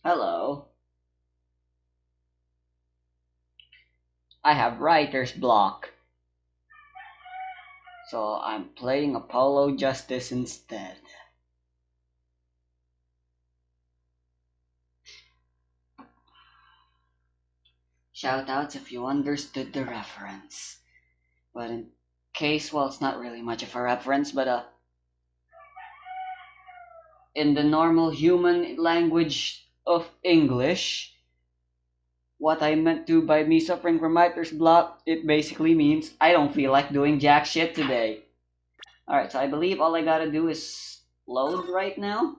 Hello. I have writer's block, so I'm playing Apollo Justice instead. Shoutouts if you understood the reference. But in case, well, it's not really much of a reference, but in the normal human language of English, what I meant to by me suffering from writer's block, it basically means I don't feel like doing jack shit today. Alright, so I believe all I gotta do is load right now.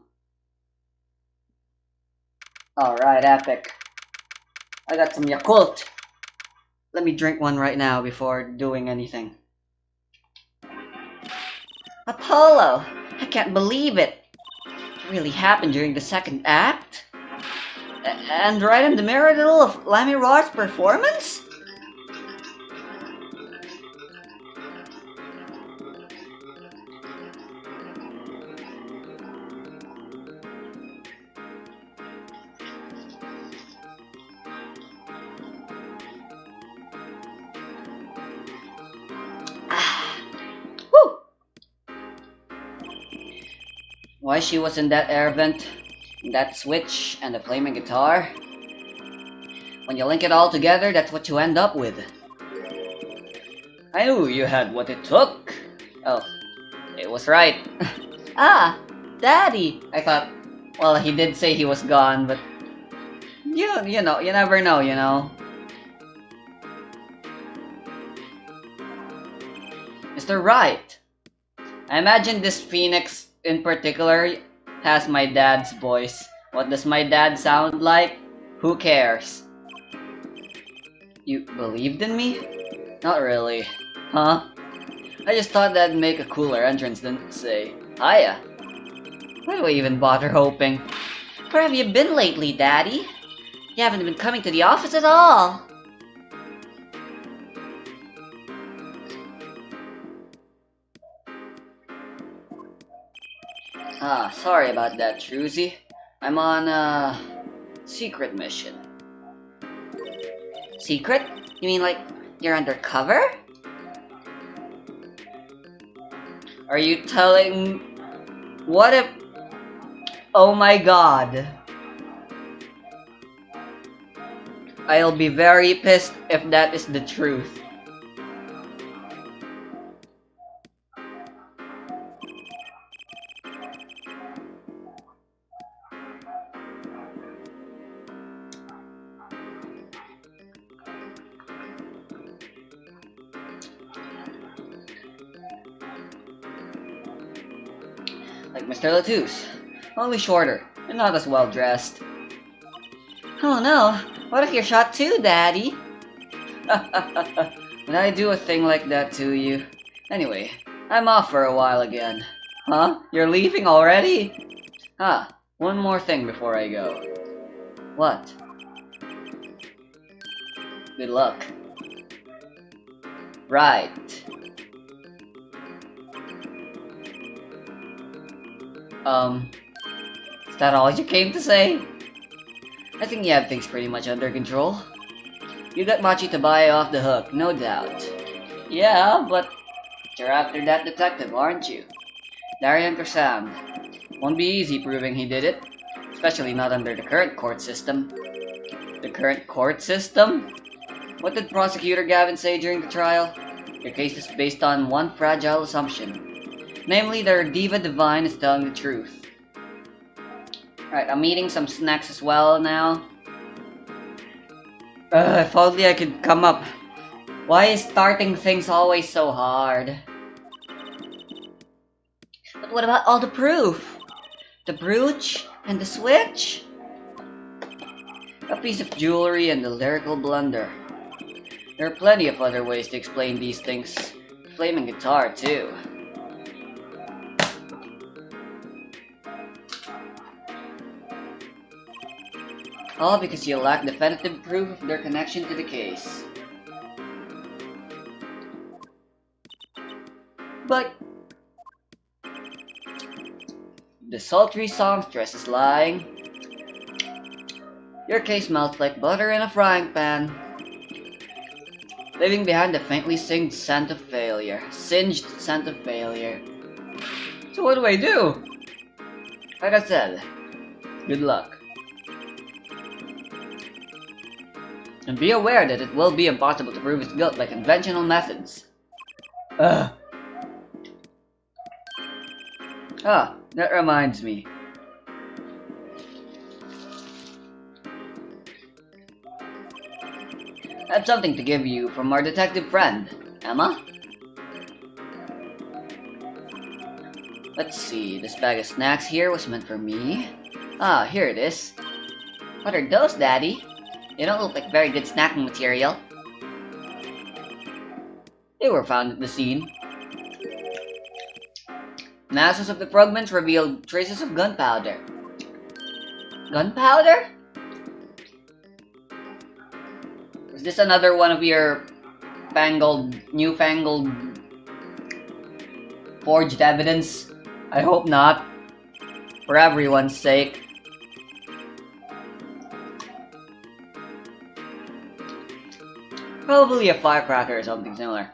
Alright, epic. I got some Yakult. Let me drink one right now before doing anything. Apollo! I can't believe it! It really happened during the second act? And right in the middle of Lammy Roth's performance? Whew! Why she was in that air vent, that switch, and the flaming guitar? When you link it all together, that's what you end up with. I knew you had what it took. Oh, it was right. Ah, Daddy! I thought, well, he did say he was gone, but you know, you never know, you know. Mr. Right. I imagine this Phoenix in particular has my dad's voice. What does my dad sound like? Who cares? You believed in me? Not really. Huh? I just thought that'd make a cooler entrance than say, hiya. Why do I even bother hoping? Where have you been lately, Daddy? You haven't been coming to the office at all. Ah, sorry about that, Truzy. I'm on a secret mission. Secret? You mean like you're undercover? Are you telling... What if... Oh my god. I'll be very pissed if that is the truth. Like Mr. Latouche, only shorter and not as well dressed. Oh no, what if you're shot too, Daddy? When I do a thing like that to you. Anyway, I'm off for a while again. Huh? You're leaving already? Ah, one more thing before I go. What? Good luck. Right. Is that all you came to say? I think you have things pretty much under control. You got Machi to buy off the hook, no doubt. Yeah, but you're after that detective, aren't you? Darian Krasam. Won't be easy proving he did it, especially not under the current court system. The current court system? What did Prosecutor Gavin say during the trial? Your case is based on one fragile assumption, namely that our Diva Divine is telling the truth. Alright, I'm eating some snacks as well now. If only I could come up. Why is starting things always so hard? But what about all the proof? The brooch and the switch? A piece of jewelry and the lyrical blunder. There are plenty of other ways to explain these things. Flaming guitar, too. All because you lack definitive proof of their connection to the case. But the sultry songstress is lying. Your case melts like butter in a frying pan, leaving behind a faintly singed scent of failure. Singed scent of failure. So what do I do? Like I said, good luck. And be aware that it will be impossible to prove his guilt by conventional methods. Ugh. Ah, that reminds me. I have something to give you from our detective friend, Emma. Let's see, this bag of snacks here was meant for me. Ah, here it is. What are those, Daddy? They don't look like very good snacking material. They were found at the scene. Analysis of the fragments revealed traces of gunpowder. Gunpowder? Is this another one of your newfangled forged evidence? I hope not. For everyone's sake. Probably a firecracker or something similar.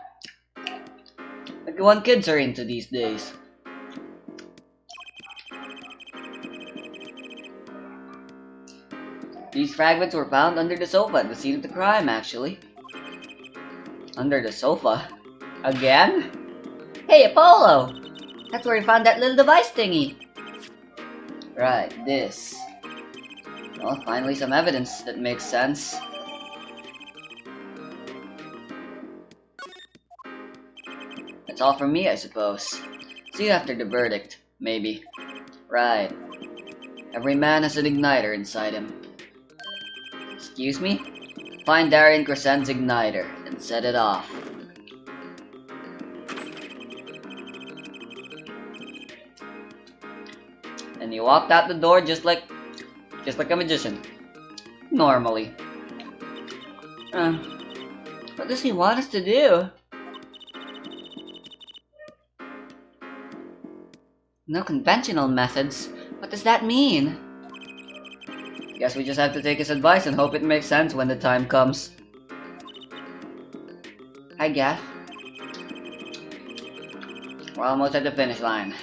Like the one kids are into these days. These fragments were found under the sofa at the scene of the crime, actually. Under the sofa? Again? Hey, Apollo! That's where you found that little device thingy. Right, this. Well, finally some evidence that makes sense. That's all from me, I suppose. See you after the verdict, maybe. Right. Every man has an igniter inside him. Excuse me? Find Darian Crescent's igniter and set it off. And he walked out the door just like a magician. Normally. What does he want us to do? No conventional methods? What does that mean? Guess we just have to take his advice and hope it makes sense when the time comes. I guess. We're almost at the finish line.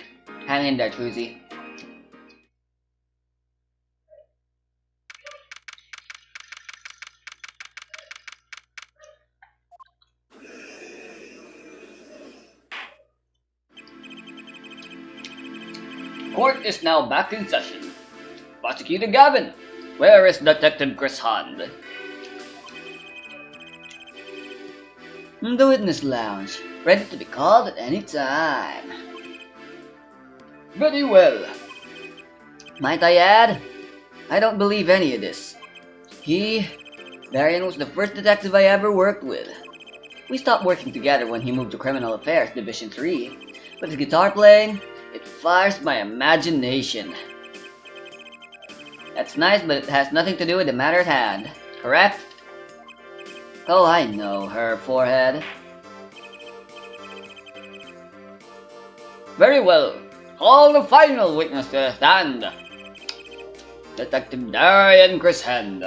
Hang in there, Truzy. Court is now back in session. Prosecutor Gavin, where is Detective Chris Hand? In the witness lounge, ready to be called at any time. Very well. Might I add, I don't believe any of this. Darian was the first detective I ever worked with. We stopped working together when he moved to Criminal Affairs Division 3, but his guitar playing, it fires my imagination. That's nice, but it has nothing to do with the matter at hand, correct? Oh, I know her forehead. Very well. Call the final witness to the stand. Detective Darian Crescent.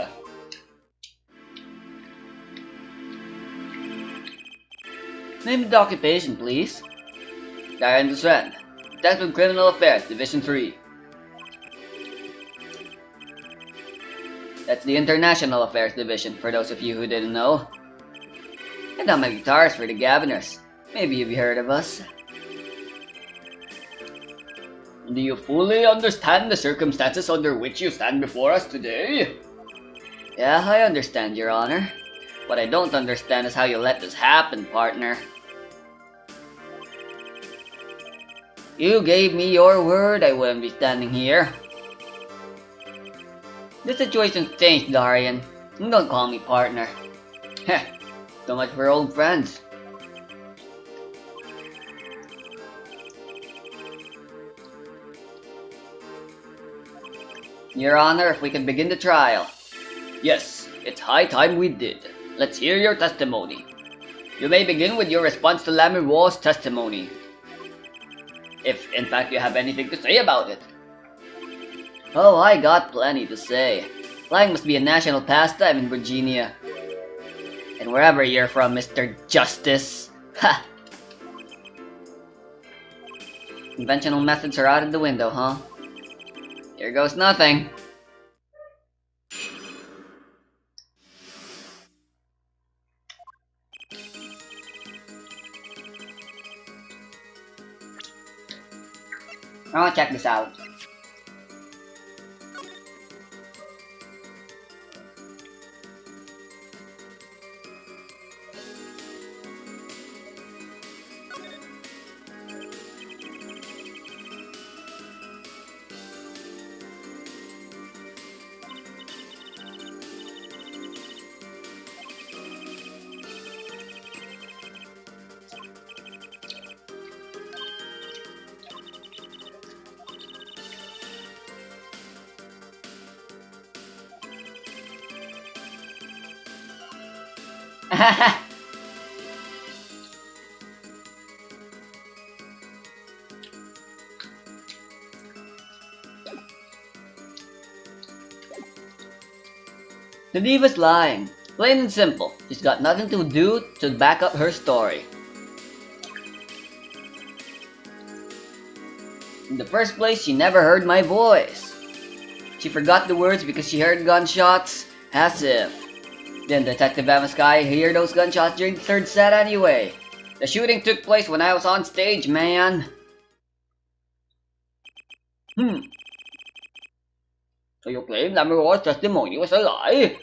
Name and occupation, please. Darian Crescent, Detective Criminal Affairs, Division 3. That's the International Affairs Division, for those of you who didn't know. And I'm a guitarist for the Gaviners. Maybe you've heard of us. Do you fully understand the circumstances under which you stand before us today? Yeah, I understand, Your Honor. What I don't understand is how you let this happen, partner. You gave me your word I wouldn't be standing here. The situation's changed, Darian. Don't call me partner. Heh, so much for old friends. Your Honor, if we can begin the trial. Yes, it's high time we did. Let's hear your testimony. You may begin with your response to Lamiro's testimony. If, in fact, you have anything to say about it. Oh, I got plenty to say. Lying must be a national pastime in Virginia. And wherever you're from, Mr. Justice. Ha! Conventional methods are out of the window, huh? Here goes nothing. I want to check this out. The diva's lying. Plain and simple. She's got nothing to do to back up her story. In the first place, she never heard my voice. She forgot the words because she heard gunshots. As if. Then Detective Amaskaya hear those gunshots during the third set anyway. The shooting took place when I was on stage, man. So you claim that Miro's testimony was a lie?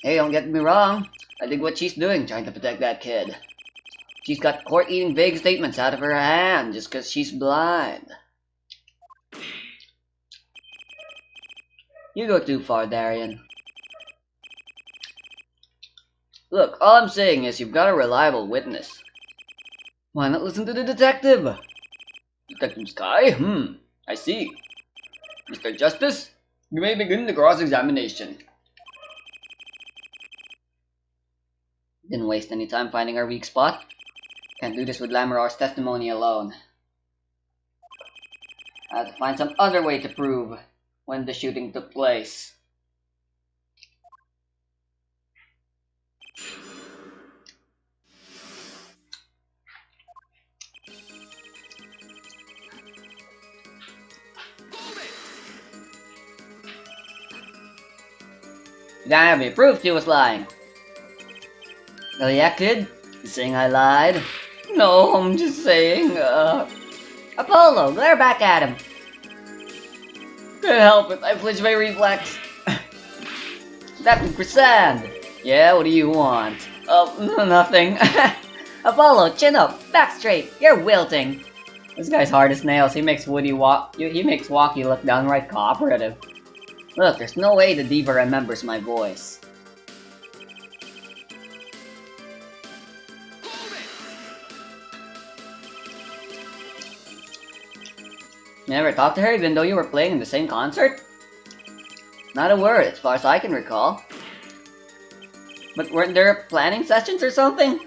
Hey, don't get me wrong. I dig what she's doing, trying to protect that kid. She's got court-eating vague statements out of her hand just because she's blind. You go too far, Darian. Look, all I'm saying is you've got a reliable witness. Why not listen to the detective? Detective Sky? I see. Mr. Justice, you may begin the cross-examination. Didn't waste any time finding our weak spot. Can't do this with Lamaror's testimony alone. I have to find some other way to prove when the shooting took place. You don't have any proof she was lying. Oh yeah, kid? You saying I lied? No, I'm just saying, Apollo, glare back at him. Couldn't help it, I flinched my reflex. Captain Crescend. Yeah, what do you want? Oh, nothing. Apollo, chin up, back straight, you're wilting. This guy's hard as nails, he makes Walkie look downright cooperative. Look, there's no way the diva remembers my voice. You never talked to her even though you were playing in the same concert? Not a word, as far as I can recall. But weren't there planning sessions or something?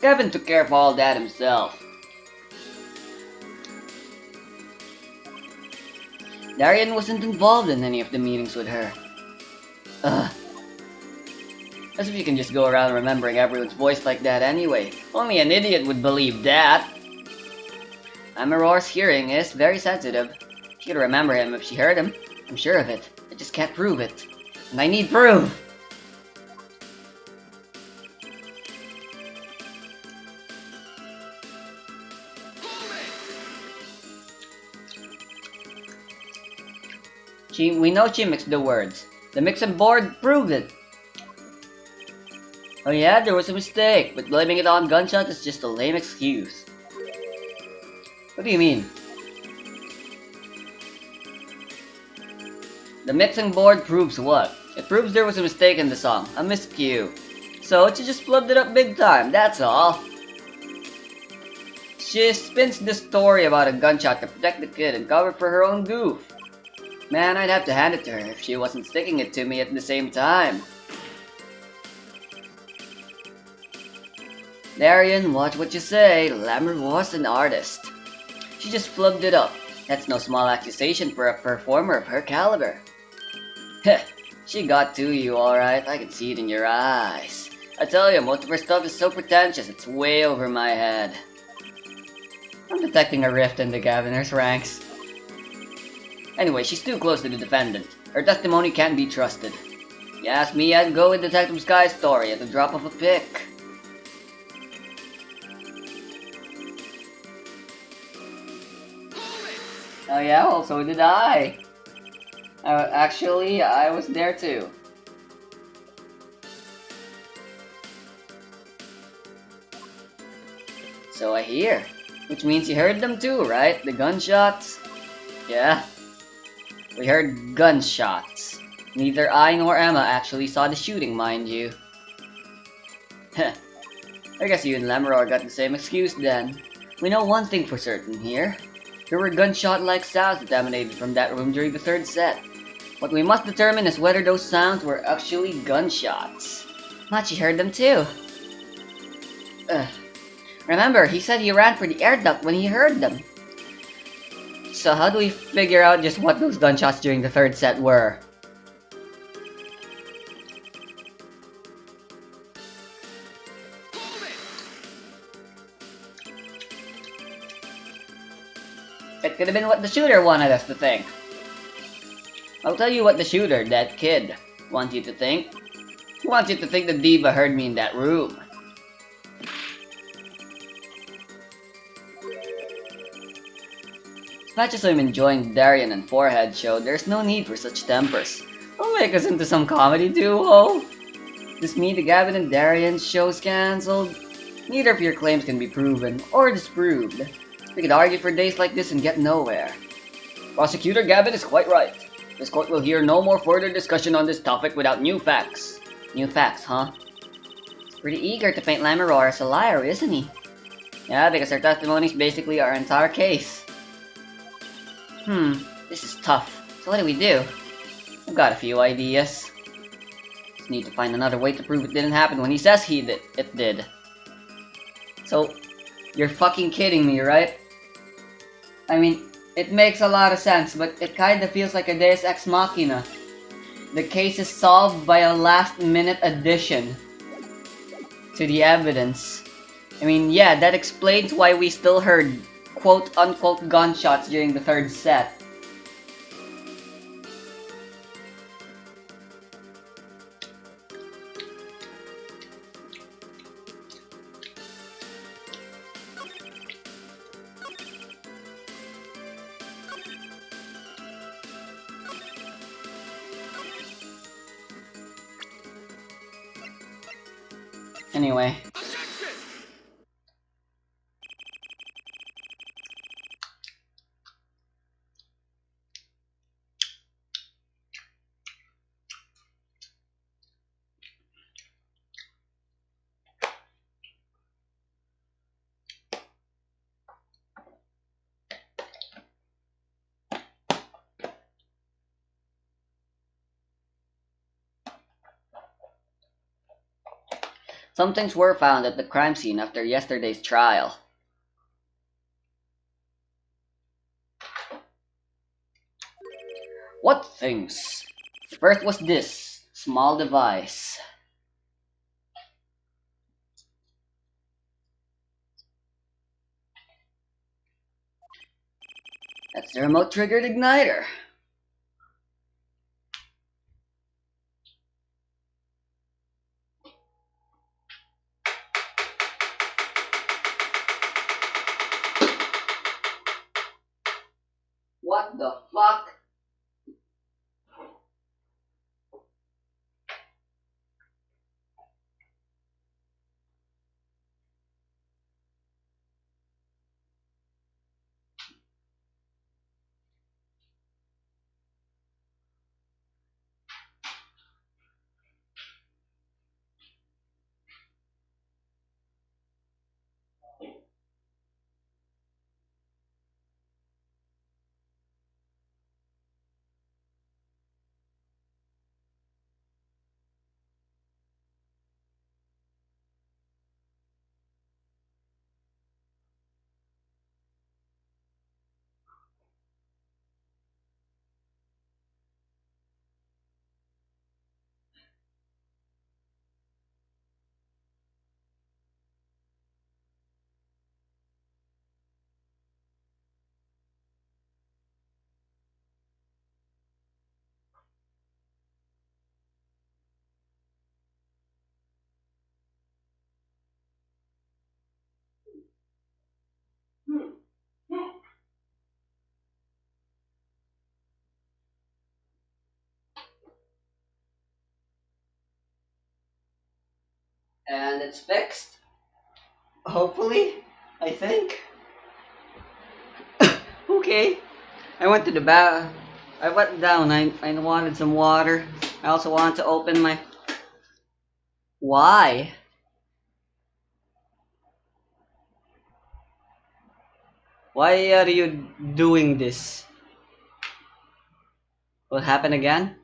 Kevin took care of all that himself. Darian wasn't involved in any of the meetings with her. Ugh. As if you can just go around remembering everyone's voice like that anyway. Only an idiot would believe that. Amaror's hearing is very sensitive. She could remember him if she heard him. I'm sure of it. I just can't prove it. And I need proof! We know she mixed the words. The mixing board proved it. Oh yeah, there was a mistake, but blaming it on gunshot is just a lame excuse. What do you mean? The mixing board proves what? It proves there was a mistake in the song, a miscue. So she just flubbed it up big time, that's all. She spins the story about a gunshot to protect the kid and cover for her own goof. Man, I'd have to hand it to her if she wasn't sticking it to me at the same time. Darian, watch what you say. Lammer was an artist. She just flubbed it up. That's no small accusation for a performer of her caliber. Heh, she got to you, alright. I can see it in your eyes. I tell you, most of her stuff is so pretentious, it's way over my head. I'm detecting a rift in the governor's ranks. Anyway, she's too close to the defendant. Her testimony can't be trusted. You ask me, I'd go with Detective Sky's story at the drop of a pick. Oh yeah, well, so did I. Actually, I was there too. So I hear. Which means you heard them too, right? The gunshots? Yeah. We heard gunshots. Neither I nor Emma actually saw the shooting, mind you. Heh. I guess you and Lammeror got the same excuse then. We know one thing for certain here. There were gunshot-like sounds that emanated from that room during the third set. What we must determine is whether those sounds were actually gunshots. Machi heard them too. Ugh. Remember, he said he ran for the air duct when he heard them. So how do we figure out just what those gunshots during the third set were? It could have been what the shooter wanted us to think. I'll tell you what the shooter, that kid, wants you to think. He wants you to think the diva heard me in that room. As much as I'm enjoying Darien and Forehead show, there's no need for such tempers. Don't make us into some comedy duo. This mean the Gavin and Darien show's cancelled? Neither of your claims can be proven or disproved. We could argue for days like this and get nowhere. Prosecutor Gavin is quite right. This court will hear no more further discussion on this topic without new facts. New facts, huh? He's pretty eager to paint Lammeror as a liar, isn't he? Yeah, because her testimony is basically our entire case. This is tough. So what do we do? I've got a few ideas. Just need to find another way to prove it didn't happen when he says it did. So, you're fucking kidding me, right? I mean, it makes a lot of sense, but it kinda feels like a Deus Ex Machina. The case is solved by a last-minute addition to the evidence. I mean, yeah, that explains why we still heard quote-unquote gunshots during the third set. Anyway. Some things were found at the crime scene after yesterday's trial. What things? First was this small device. That's the remote triggered igniter. What the fuck? And it's fixed. Hopefully, I think. Okay. I went to the bath. I went down. I wanted some water. I also wanted to open my. Why? Why are you doing this? What happened again?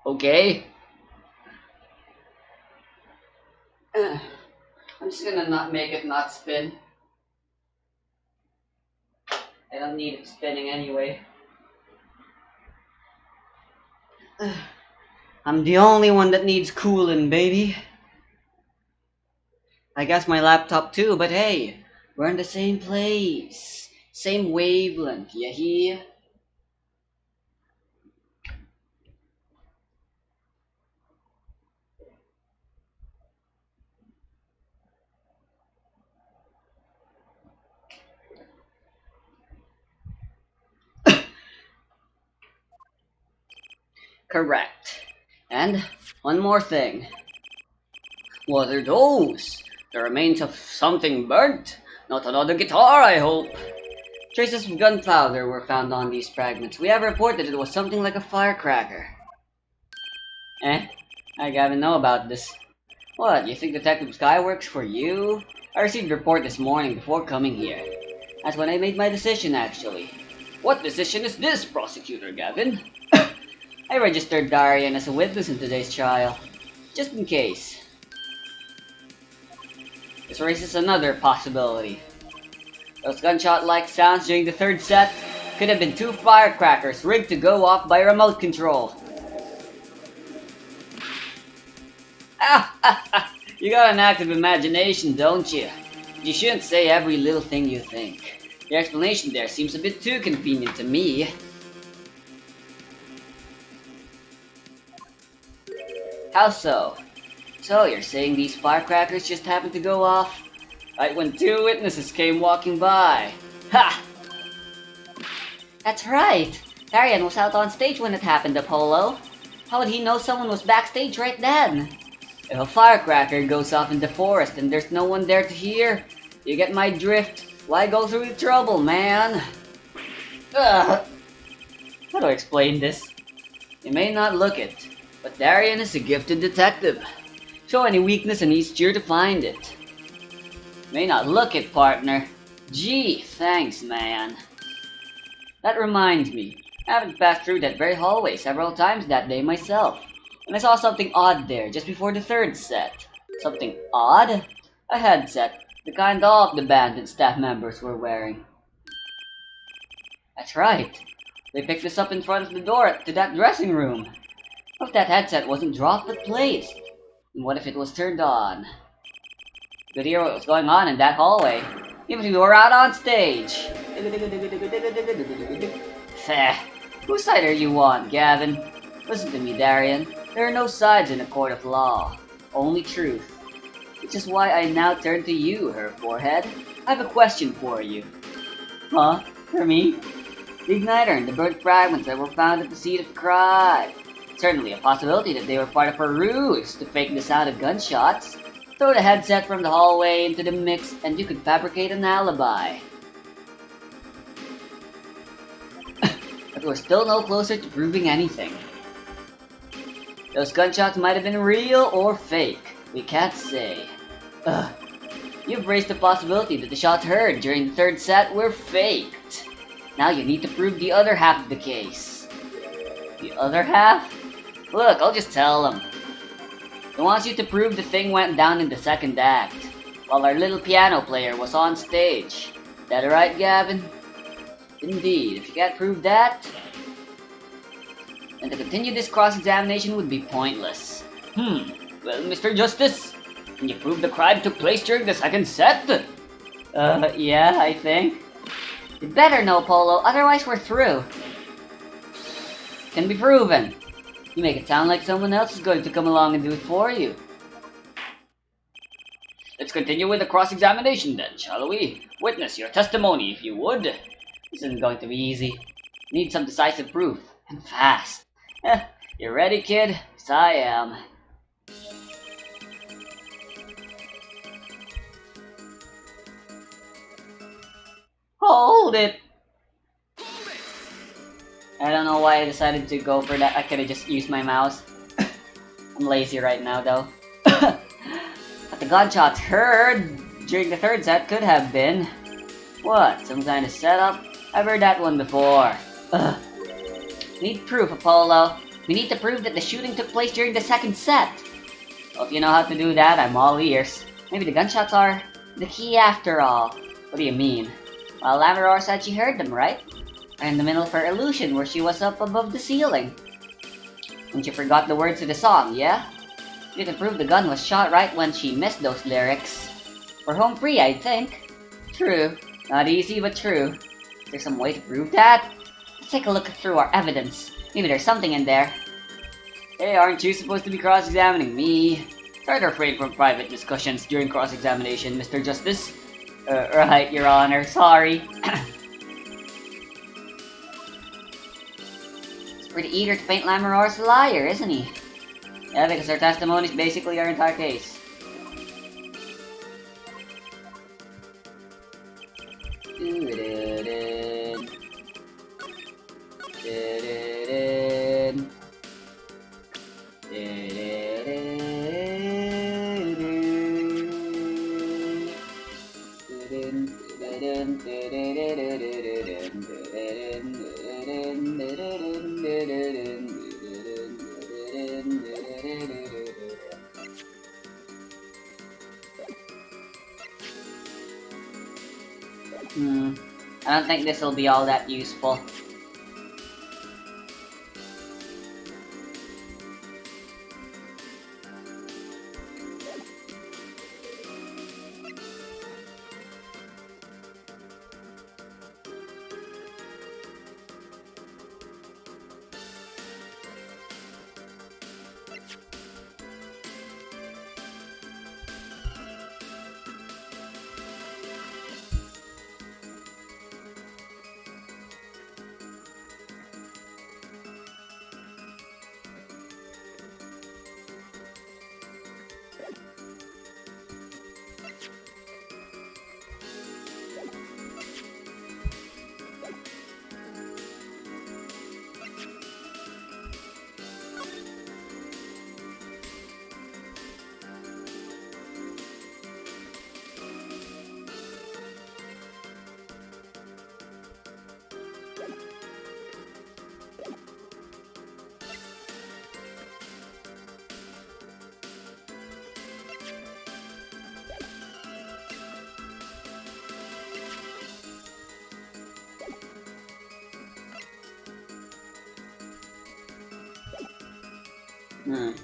Okay. I'm just gonna not make it not spin. I don't need it spinning anyway. I'm the only one that needs cooling, baby. I guess my laptop too, but hey, we're in the same place. Same wavelength, you hear? Correct. And one more thing. What are those? The remains of something burnt? Not another guitar, I hope. Traces of gunpowder were found on these fragments. We have reported it was something like a firecracker. Eh? I gotta know about this. What, you think Detective Sky works for you? I received a report this morning before coming here. That's when I made my decision, actually. What decision is this, Prosecutor Gavin? I registered Darian as a witness in today's trial. Just in case. This raises another possibility. Those gunshot-like sounds during the third set could have been two firecrackers rigged to go off by remote control. You got an active imagination, don't you? You shouldn't say every little thing you think. Your explanation there seems a bit too convenient to me. How so? So you're saying these firecrackers just happened to go off right when two witnesses came walking by? Ha! That's right. Darian was out on stage when it happened, Apollo. How would he know someone was backstage right then? If a firecracker goes off in the forest and there's no one there to hear, you get my drift. Why go through the trouble, man? How do I explain this? You may not look it, but Darian is a gifted detective. Show any weakness and he's sure to find it. May not look it, partner. Gee, thanks, man. That reminds me, I haven't passed through that very hallway several times that day myself, and I saw something odd there just before the third set. Something odd? A headset, the kind all of the band and staff members were wearing. That's right. They picked this up in front of the door to that dressing room. What if that headset wasn't dropped but placed? And what if it was turned on? You could hear what was going on in that hallway, even if you were out on stage. Feh. Whose side are you on, Gavin? Listen to me, Darian. There are no sides in a court of law. Only truth. Which is why I now turn to you, her forehead. I have a question for you. Huh? For me? The igniter and the burnt fragments that were found at the scene of the crime. Certainly a possibility that they were part of a ruse to fake the sound of gunshots. Throw the headset from the hallway into the mix and you could fabricate an alibi. But we're still no closer to proving anything. Those gunshots might have been real or fake. We can't say. You've raised the possibility that the shots heard during the third set were faked. Now you need to prove the other half of the case. The other half? Look, I'll just tell him. He wants you to prove the thing went down in the second act, while our little piano player was on stage. That right, Gavin? Indeed, if you can't prove that, then to continue this cross-examination would be pointless. Well, Mr. Justice, can you prove the crime took place during the second set? Yeah, I think. You better know, Polo, otherwise we're through. Can be proven. You make it sound like someone else is going to come along and do it for you. Let's continue with the cross-examination then, shall we? Witness your testimony, if you would. This isn't going to be easy. Need some decisive proof, and fast. You ready, kid? 'Cause I am. Hold it! I don't know why I decided to go for that. I could've just used my mouse. I'm lazy right now, though. But the gunshots heard during the third set could have been... What? Some kind of setup? I've heard that one before. Ugh. Need proof, Apollo. We need to prove that the shooting took place during the second set. Well, if you know how to do that, I'm all ears. Maybe the gunshots are the key after all. What do you mean? Well, Lamaror said she heard them, right? In the middle of her illusion where she was up above the ceiling. And she forgot the words to the song, yeah? You can prove the gun was shot right when she missed those lyrics. We're home free, I think. True. Not easy, but true. Is there some way to prove that? Let's take a look through our evidence. Maybe there's something in there. Hey, aren't you supposed to be cross-examining me? Try to refrain from private discussions during cross-examination, Mr. Justice. Right, Your Honor. Sorry. He's pretty eager to paint Lamaror as a liar, isn't he? Yeah, because her testimony is basically our entire case. I don't think this will be all that useful.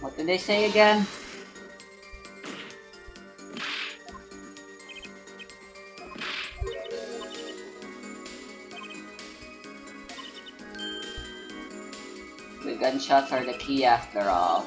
What did they say again? The gunshots are the key after all.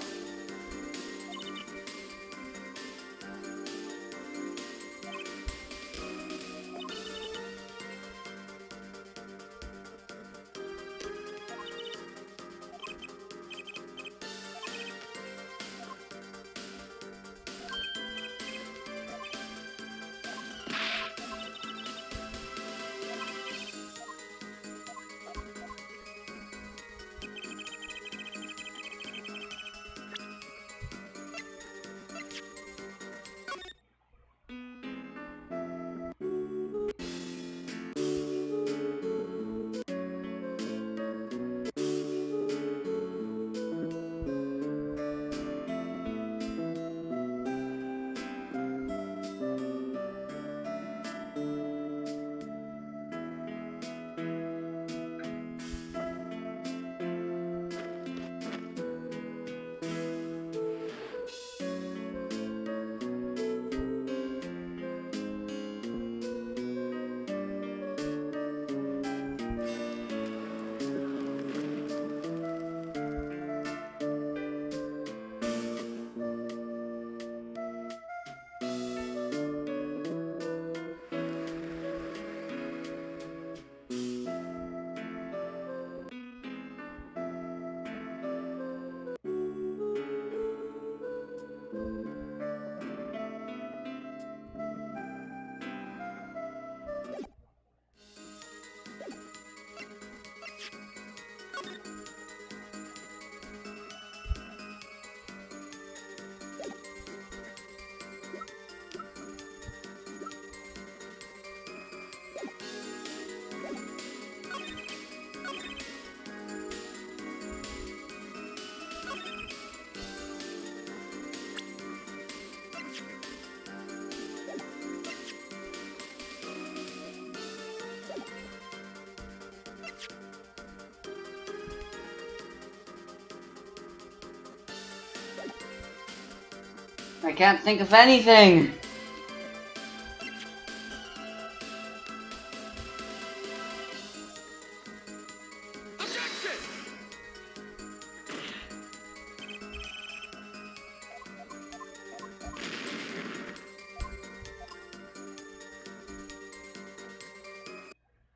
I can't think of anything!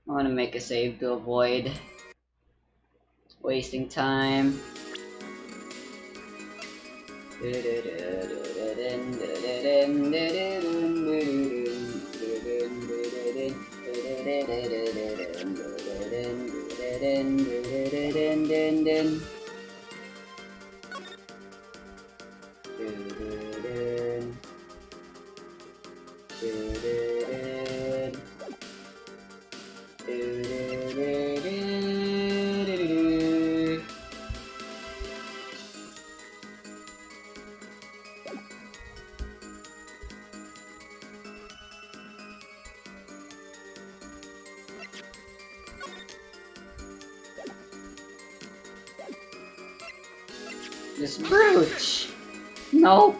I want to make a save to avoid wasting time. This brooch! No!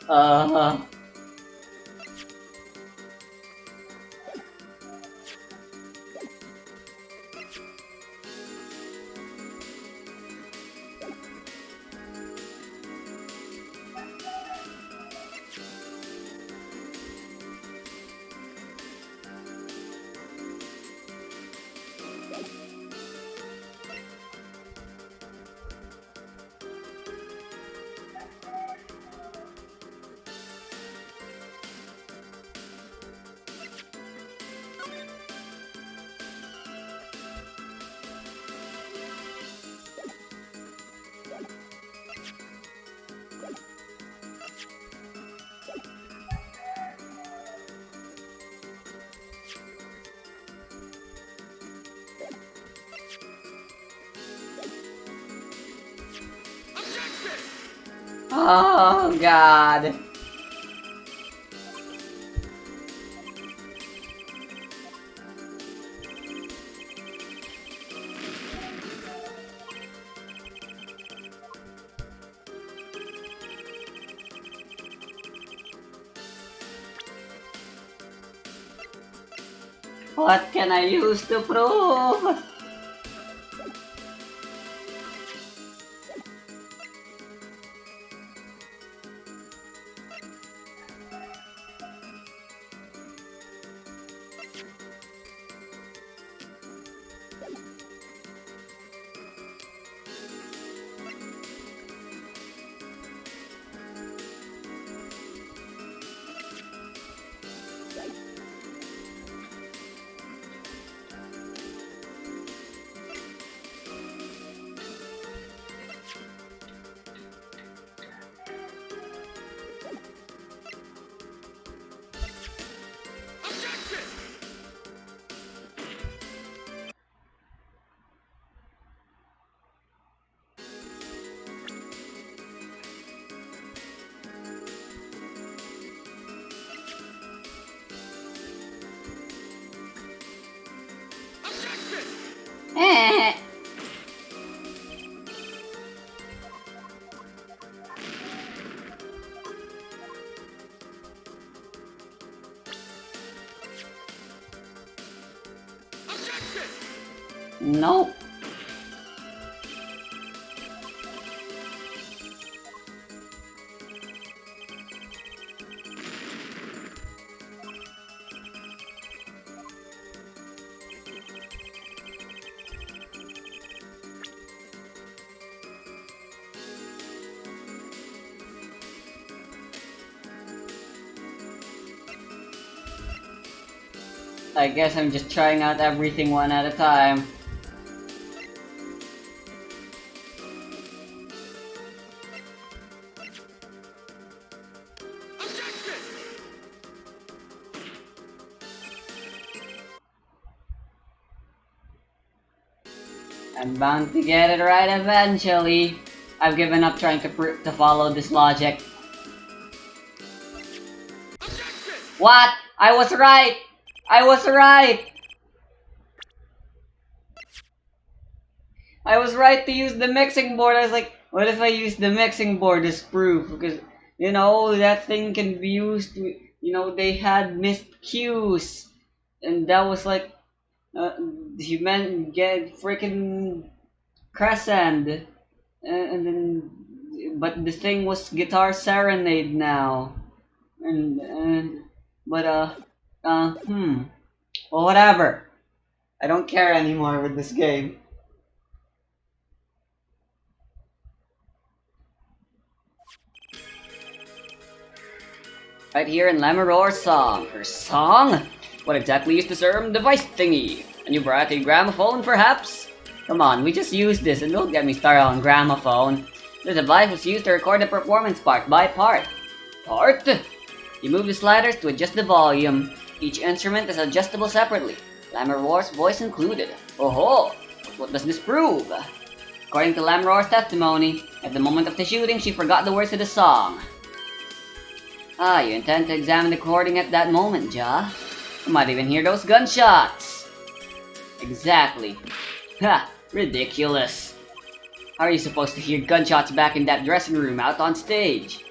Uh... Oh god. What can I use to prove? Eh. Nope. I guess I'm just trying out everything one at a time. I'm bound to get it right eventually. I've given up trying to follow this logic. What? I was right! I was right! I was right to use the mixing board. I was like, what if I use the mixing board as proof? Because, that thing can be used to, they had missed cues. And that was like, you meant get freaking crescent. And then, but the thing was guitar serenade now. But, well, whatever. I don't care anymore with this game. Right here in Lamaror's song. Her song? What exactly is the serum device thingy? A new variety gramophone, perhaps? Come on, we just used this and don't get me started on gramophone. The device was used to record the performance part by part. Part? You move the sliders to adjust the volume. Each instrument is adjustable separately, Lamaror's voice included. Oh-ho! What does this prove? According to Lamaror's testimony, at the moment of the shooting, she forgot the words to the song. Ah, you intend to examine the recording at that moment, Ja? You might even hear those gunshots! Exactly. Ha! Ridiculous. How are you supposed to hear gunshots back in that dressing room out on stage?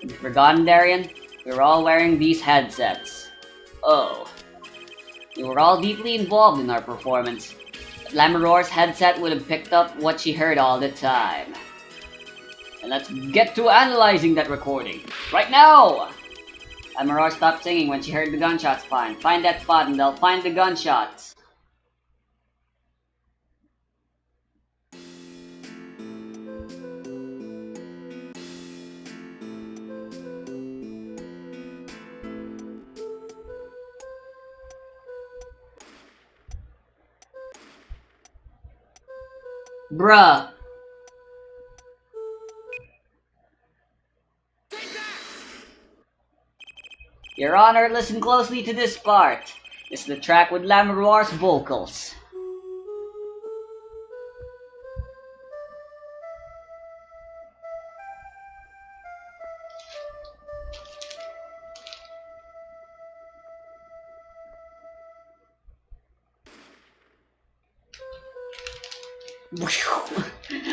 Have you forgotten, Darian? We were all wearing these headsets. Oh. We were all deeply involved in our performance. But Lamaror's headset would have picked up what she heard all the time. And let's get to analyzing that recording. Right now! Lamaror stopped singing when she heard the gunshots. Find that spot and they'll find the gunshots. Bruh. Your Honor, listen closely to this part. This is the track with Lamaror's vocals.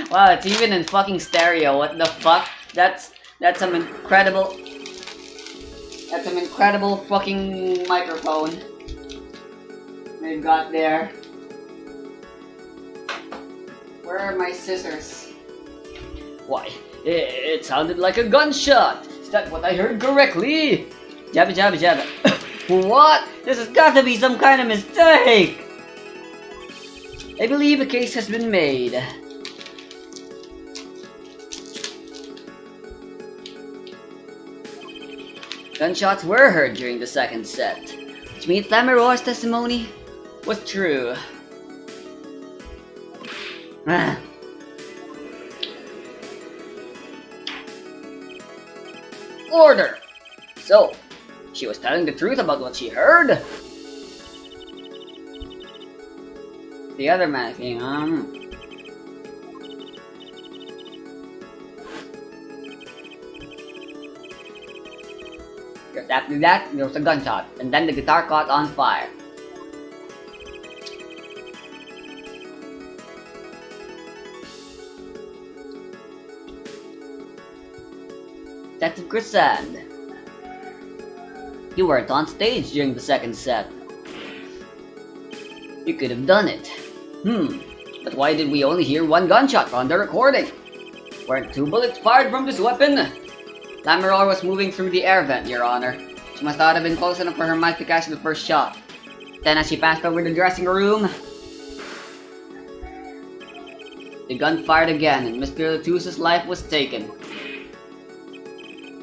Wow, it's even in fucking stereo. What the fuck? That's some incredible. That's some incredible fucking microphone they've got there. Where are my scissors? Why, it sounded like a gunshot. Is that what I heard correctly? Jabba jabba jabba. What? This has got to be some kind of mistake. I believe a case has been made. Gunshots were heard during the second set, which means Lamaror's testimony was true. Order! So, she was telling the truth about what she heard? The other man thing, Just after that, there was a gunshot, and then the guitar caught on fire. Detective Grisand, you weren't on stage during the second set. You could have done it. But why did we only hear one gunshot on the recording? Weren't two bullets fired from this weapon? Lamaror was moving through the air vent, Your Honor. She must not have been close enough for her mic to catch the first shot. Then as she passed over the dressing room, the gun fired again and Mr. Latus's life was taken.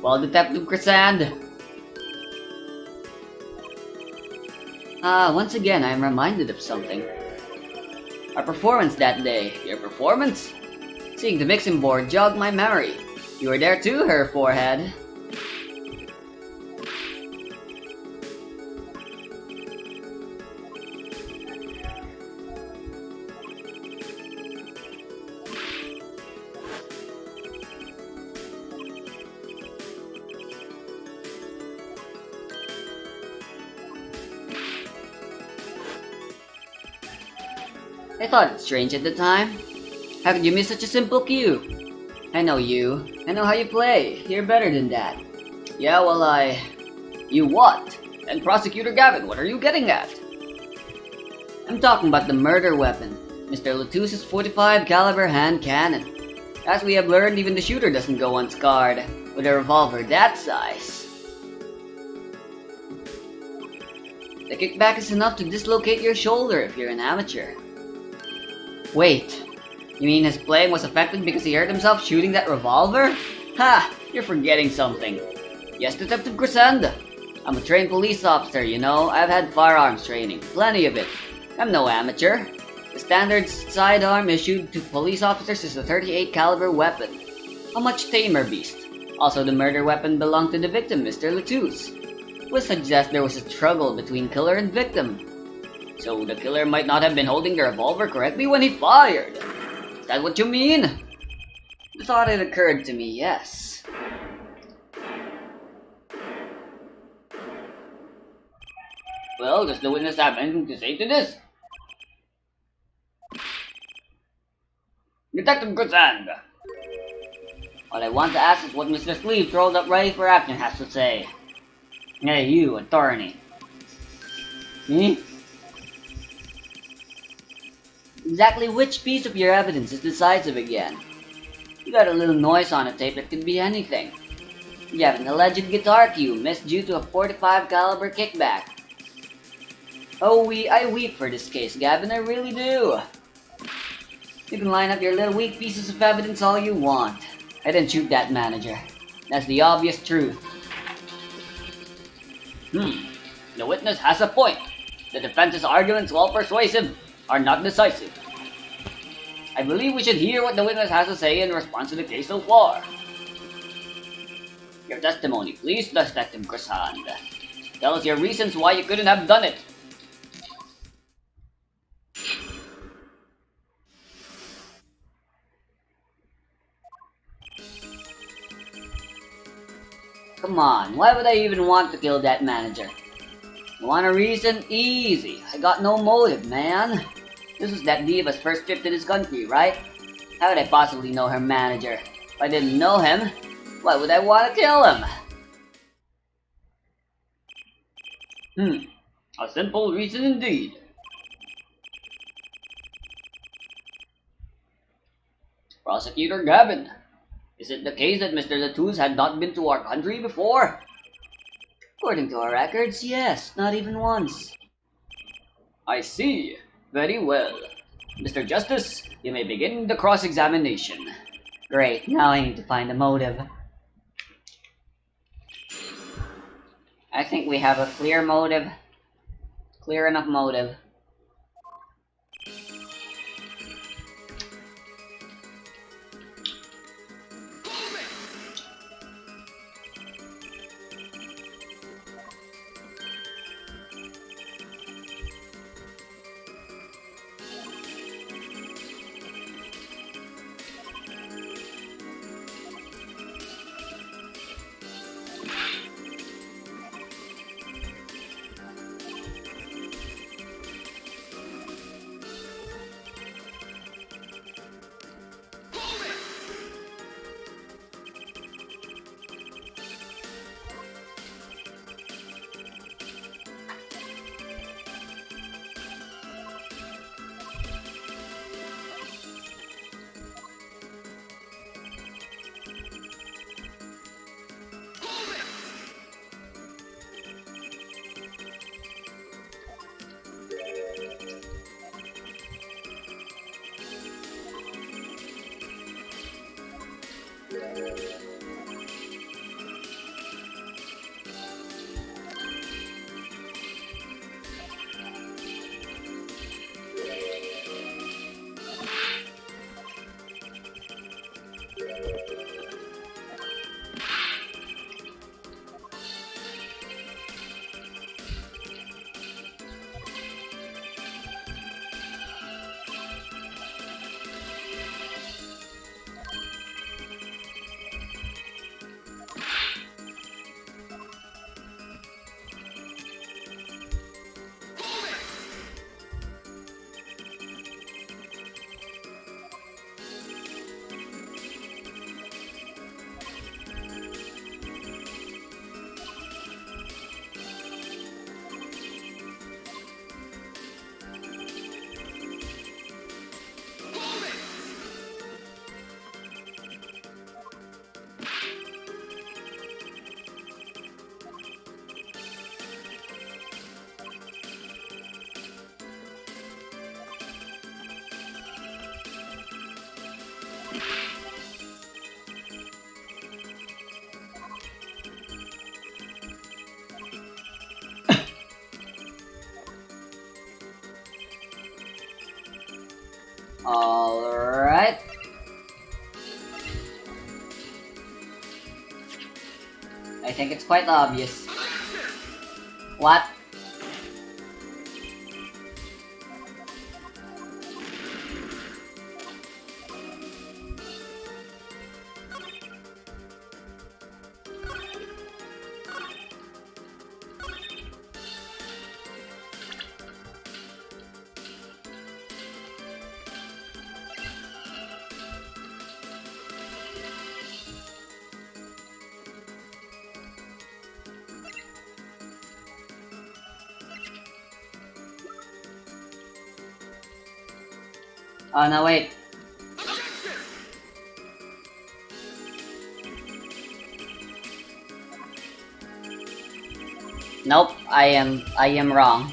Well, Detective Grisand. Once again I am reminded of something. Our performance that day. Your performance? Seeing the mixing board jogged my memory. You were there too, her forehead. I thought it strange at the time. How could you miss such a simple cue? I know you. I know how you play. You're better than that. Yeah, well, You what? And Prosecutor Gavin, what are you getting at? I'm talking about the murder weapon. Mr. Latus's 45 caliber hand cannon. As we have learned, even the shooter doesn't go unscarred with a revolver that size. The kickback is enough to dislocate your shoulder if you're an amateur. Wait, you mean his playing was affected because he hurt himself shooting that revolver? Ha! You're forgetting something. Yes, Detective Grisenda. I'm a trained police officer, you know. I've had firearms training. Plenty of it. I'm no amateur. The standard sidearm issued to police officers is a 38 caliber weapon. A much tamer beast. Also, the murder weapon belonged to the victim, Mr. Latus. Would suggest there was a struggle between killer and victim. So the killer might not have been holding the revolver correctly when he fired. Is that what you mean? The thought had occurred to me, yes. Well, does the witness have anything to say to this? Detective Grisenda. What I want to ask is what Mr. Sleeve, rolled up ready for action, has to say. Hey, you, attorney. Me? Exactly which piece of your evidence is decisive again? You got a little noise on a tape that could be anything. You have an alleged guitar cue missed due to a 45 caliber kickback. Oh, I weep for this case, Gavin, I really do. You can line up your little weak pieces of evidence all you want. I didn't shoot that manager. That's the obvious truth. The witness has a point. The defense's arguments, while persuasive, are not decisive. I believe we should hear what the witness has to say in response to the case so far. Your testimony, please, Detective Grisenda. Tell us your reasons why you couldn't have done it. Come on, why would I even want to kill that manager? You want a reason? Easy. I got no motive, man. This was that diva's first trip to this country, right? How would I possibly know her manager? If I didn't know him, why would I want to kill him? A simple reason indeed. Prosecutor Gavin, is it the case that Mr. Latus had not been to our country before? According to our records, yes, not even once. I see. Very well. Mr. Justice, you may begin the cross-examination. Great, now I need to find a motive. I think we have a clear motive. Clear enough motive. Alright. I think it's quite obvious. What? Oh no, wait. Nope, I am wrong.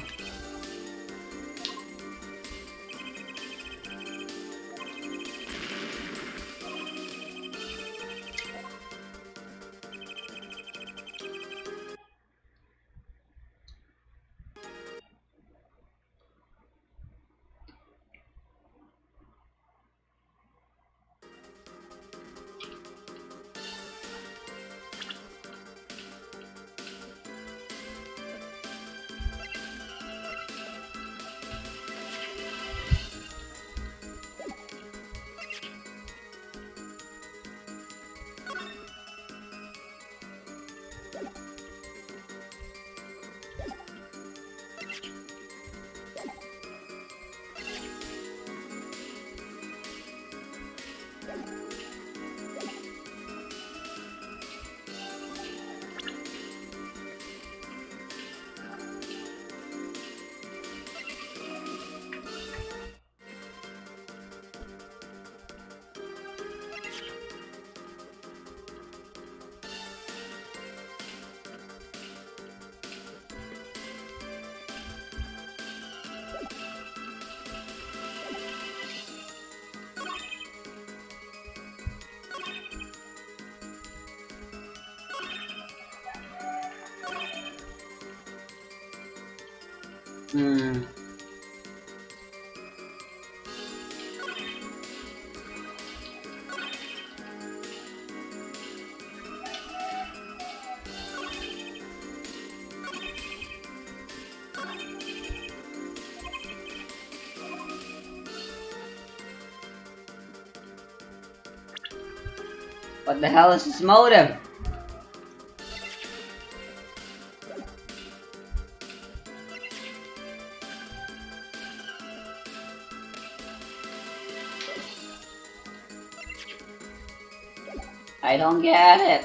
Hmm. What the hell is his motive? I don't get it.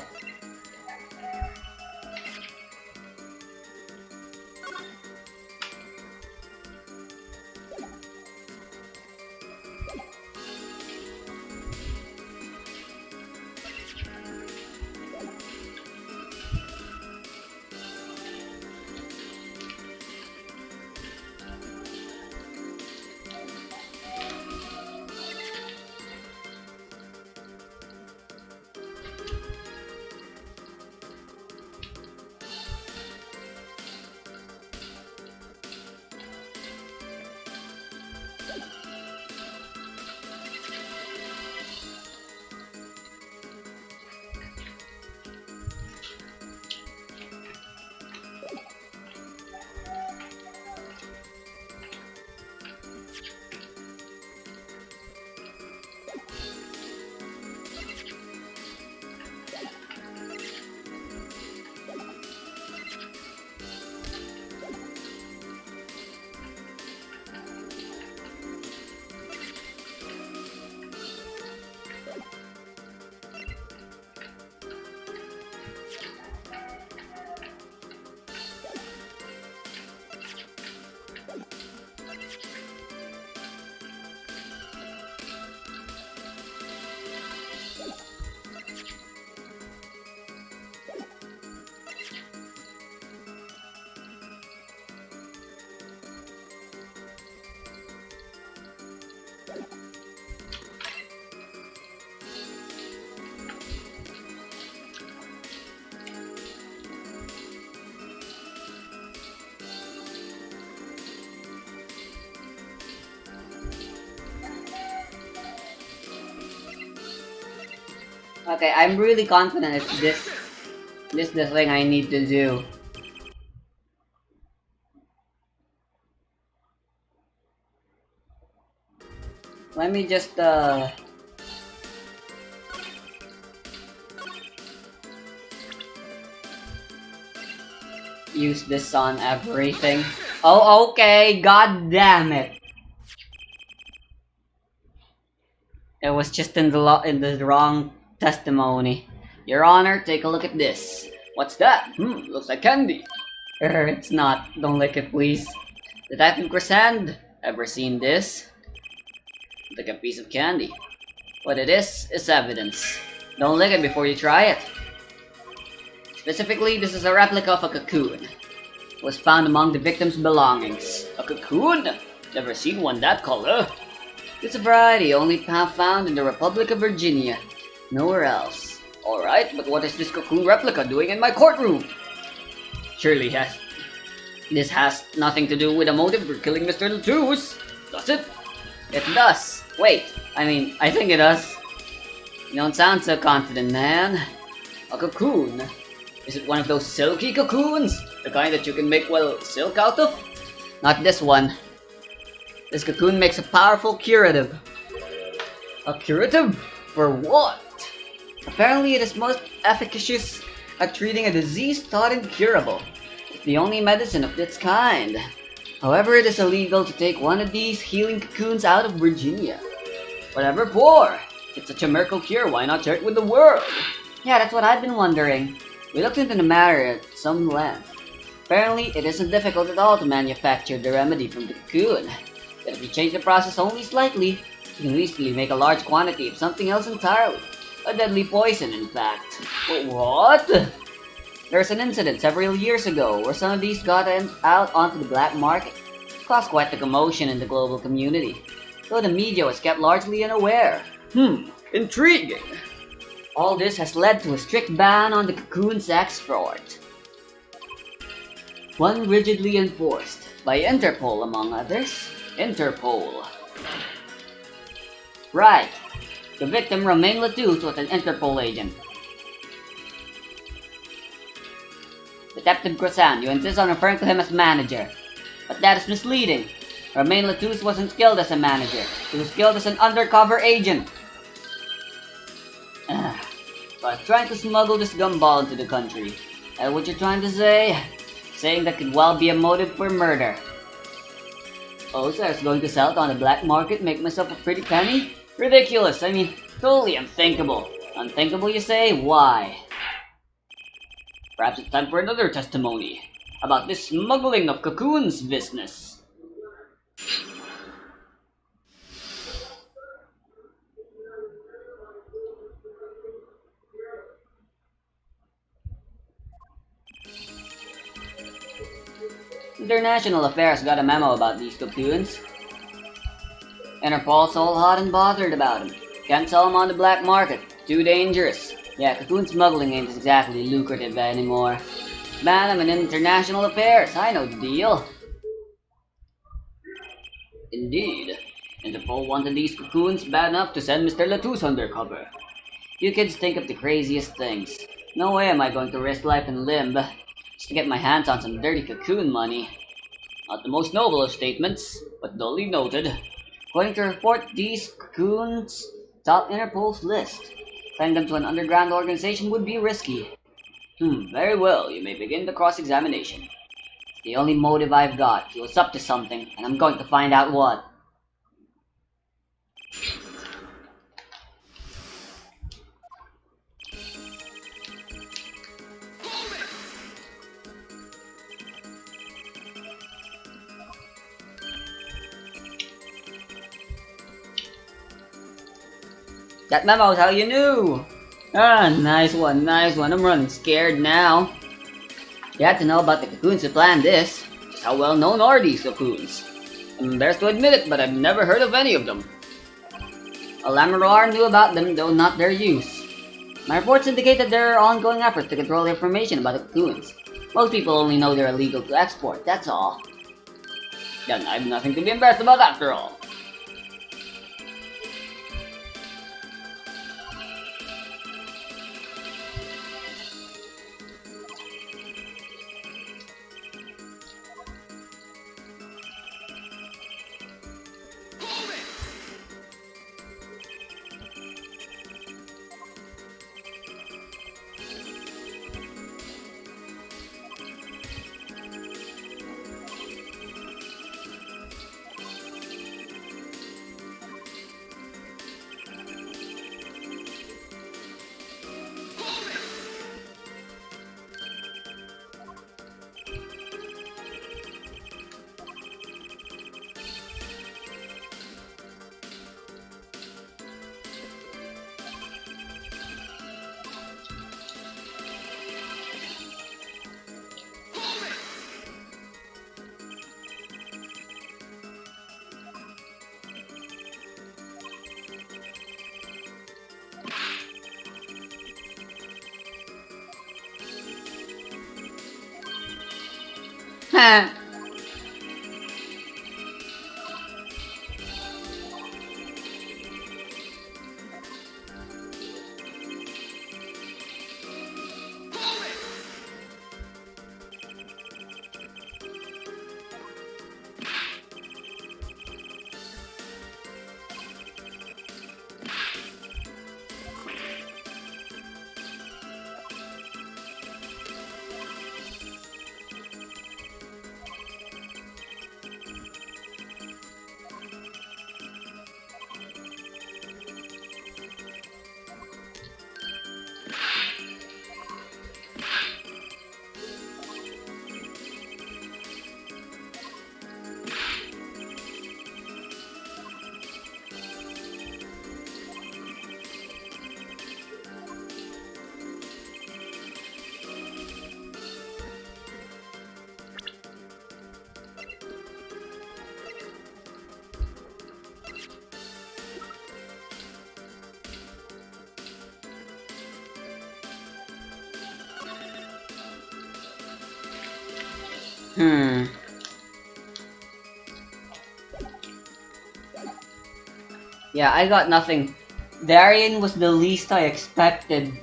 Okay, I'm really confident it's this the thing I need to do. Let me just use this on everything. Oh, okay, god damn it. It was just in the wrong testimony. Your Honor, take a look at this. What's that? Looks like candy. It's not. Don't lick it, please. Detective Crescend, ever seen this? Like a piece of candy. What it is evidence. Don't lick it before you try it. Specifically, this is a replica of a cocoon. It was found among the victim's belongings. A cocoon? Never seen one that color. It's a variety only found in the Republic of Virginia. Nowhere else. Alright, but what is this cocoon replica doing in my courtroom? Surely this has nothing to do with a motive for killing Mr. Latouche, does it? It does. Wait, I think it does. You don't sound so confident, man. A cocoon? Is it one of those silky cocoons? The kind that you can make, well, silk out of? Not this one. This cocoon makes a powerful curative. A curative? For what? Apparently it is most efficacious at treating a disease thought incurable. It's the only medicine of its kind. However, it is illegal to take one of these healing cocoons out of Virginia. Whatever for? It's such a miracle cure, why not share it with the world? Yeah, that's what I've been wondering. We looked into the matter at some length. Apparently, it isn't difficult at all to manufacture the remedy from the cocoon. But if you change the process only slightly, you can easily make a large quantity of something else entirely. A deadly poison, in fact. What? There's an incident several years ago where some of these got out onto the black market. It caused quite the commotion in the global community, though the media was kept largely unaware. Intriguing. All this has led to a strict ban on the cocoon's export. One rigidly enforced by Interpol, among others. Interpol. Right. The victim, Romain Latouche, was an Interpol agent. Detective Crescend, you insist on referring to him as manager. But that is misleading. Romain Latouche wasn't skilled as a manager. He was skilled as an undercover agent. So I was trying to smuggle this gumball into the country. That's what you're trying to say? Saying that could well be a motive for murder. Oh, so I was going to sell it on the black market, make myself a pretty penny? Ridiculous, totally unthinkable. Unthinkable, you say? Why? Perhaps it's time for another testimony about this smuggling of cocoons business. International Affairs got a memo about these cocoons. Interpol's all hot and bothered about them. Can't sell them on the black market. Too dangerous. Yeah, cocoon smuggling ain't exactly lucrative anymore. Man, I'm in international affairs. I know the deal. Indeed. Interpol wanted these cocoons bad enough to send Mr. Latouche undercover. You kids think of the craziest things. No way am I going to risk life and limb just to get my hands on some dirty cocoon money. Not the most noble of statements, but duly noted. According to a report, these cocoons top Interpol's list. Sending them to an underground organization would be risky. Very well, you may begin the cross-examination. It's the only motive I've got. He was up to something, and I'm going to find out what. That memo's how you knew! Ah, nice one, nice one. I'm running scared now. You had to know about the cocoons to plan this. Just how well known are these cocoons? I'm embarrassed to admit it, but I've never heard of any of them. Lamoroir knew about them, though not their use. My reports indicate that there are ongoing efforts to control information about the cocoons. Most people only know they're illegal to export, that's all. Then I have nothing to be embarrassed about after all. Hmm. Yeah, I got nothing. Darian was the least I expected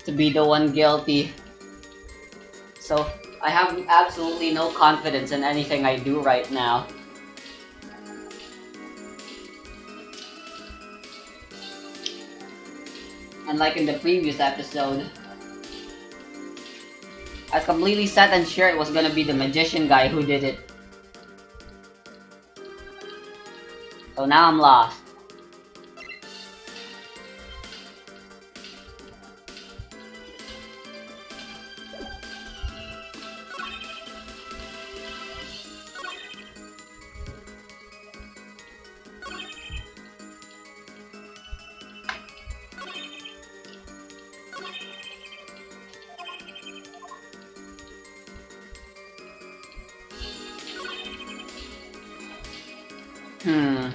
to be the one guilty. So, I have absolutely no confidence in anything I do right now. And like in the previous episode, I was completely set and sure it was gonna be the magician guy who did it. So now I'm lost. Hmm.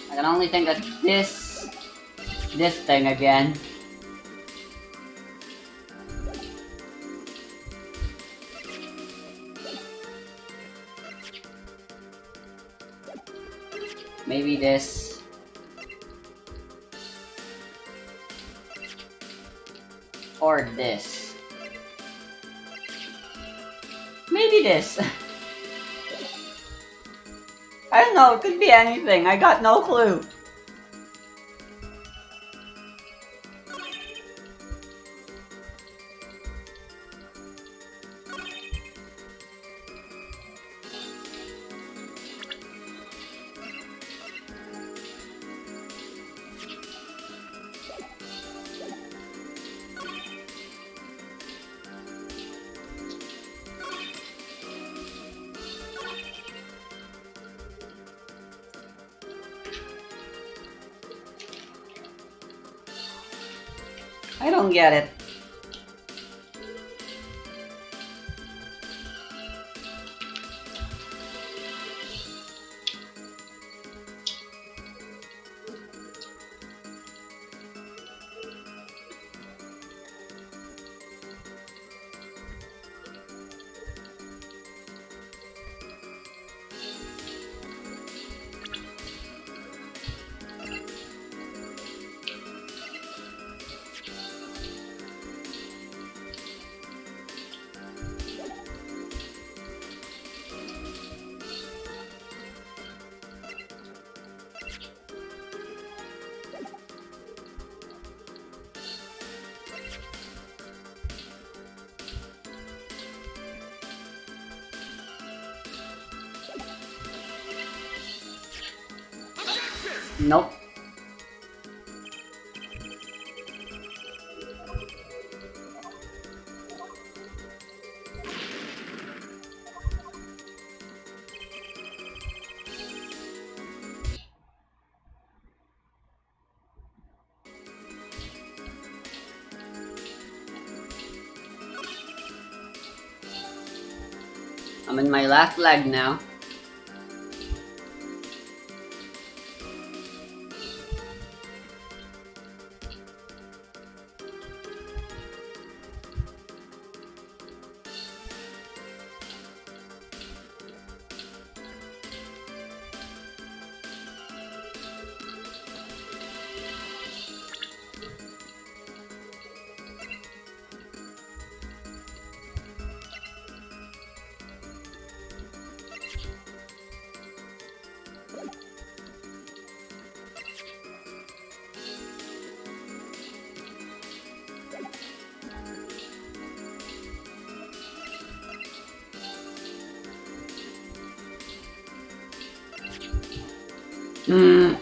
I can only think of this thing again. Maybe this. Or this. Maybe this. I don't know, it could be anything. I got no clue. I don't get it. Nope. I'm in my last leg now. Hmm.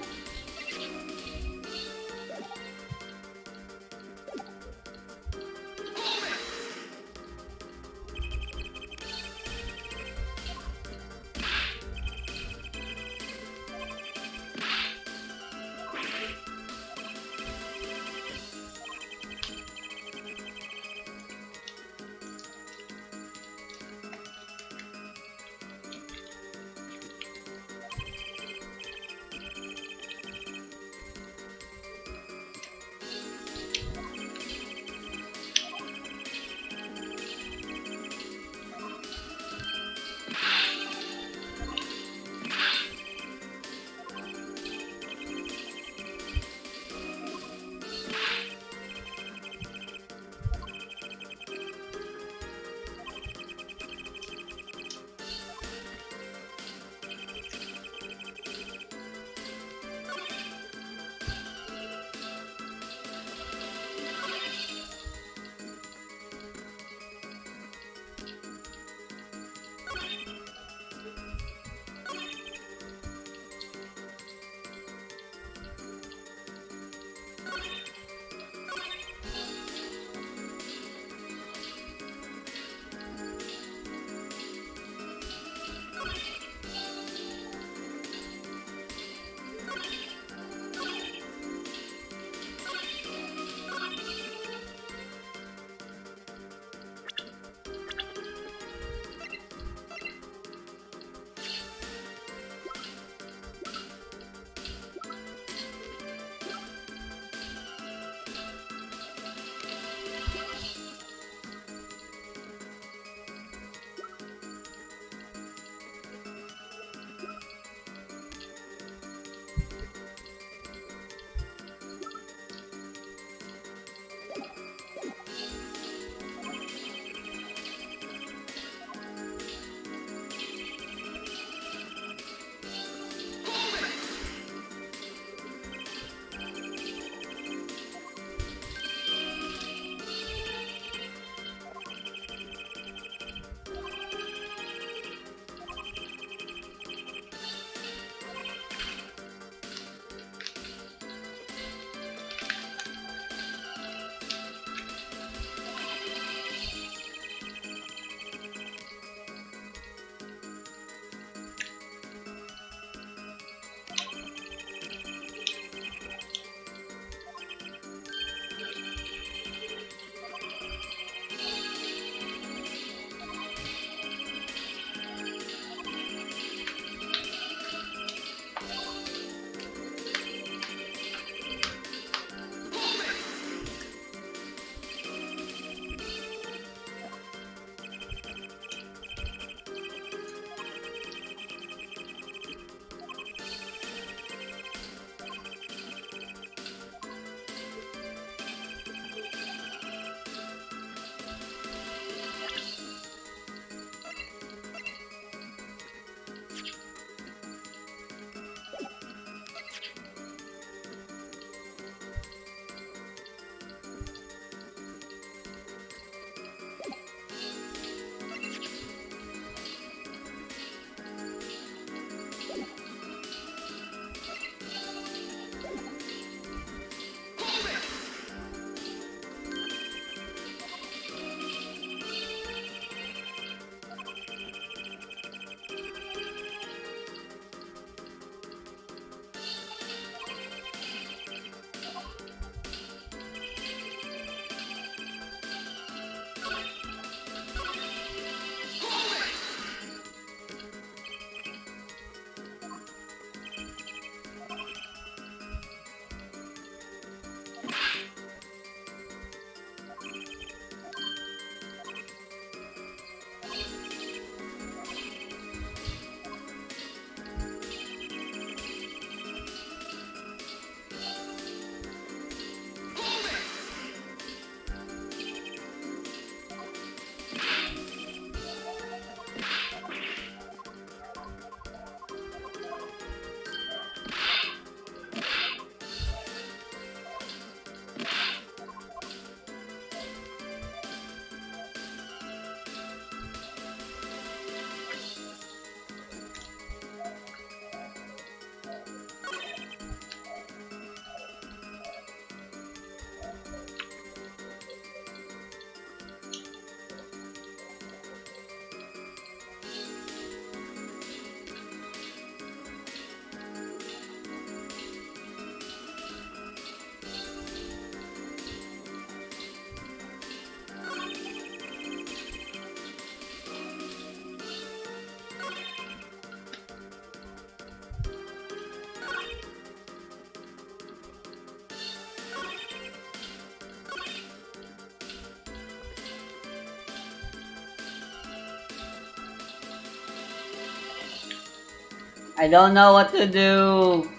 I don't know what to do.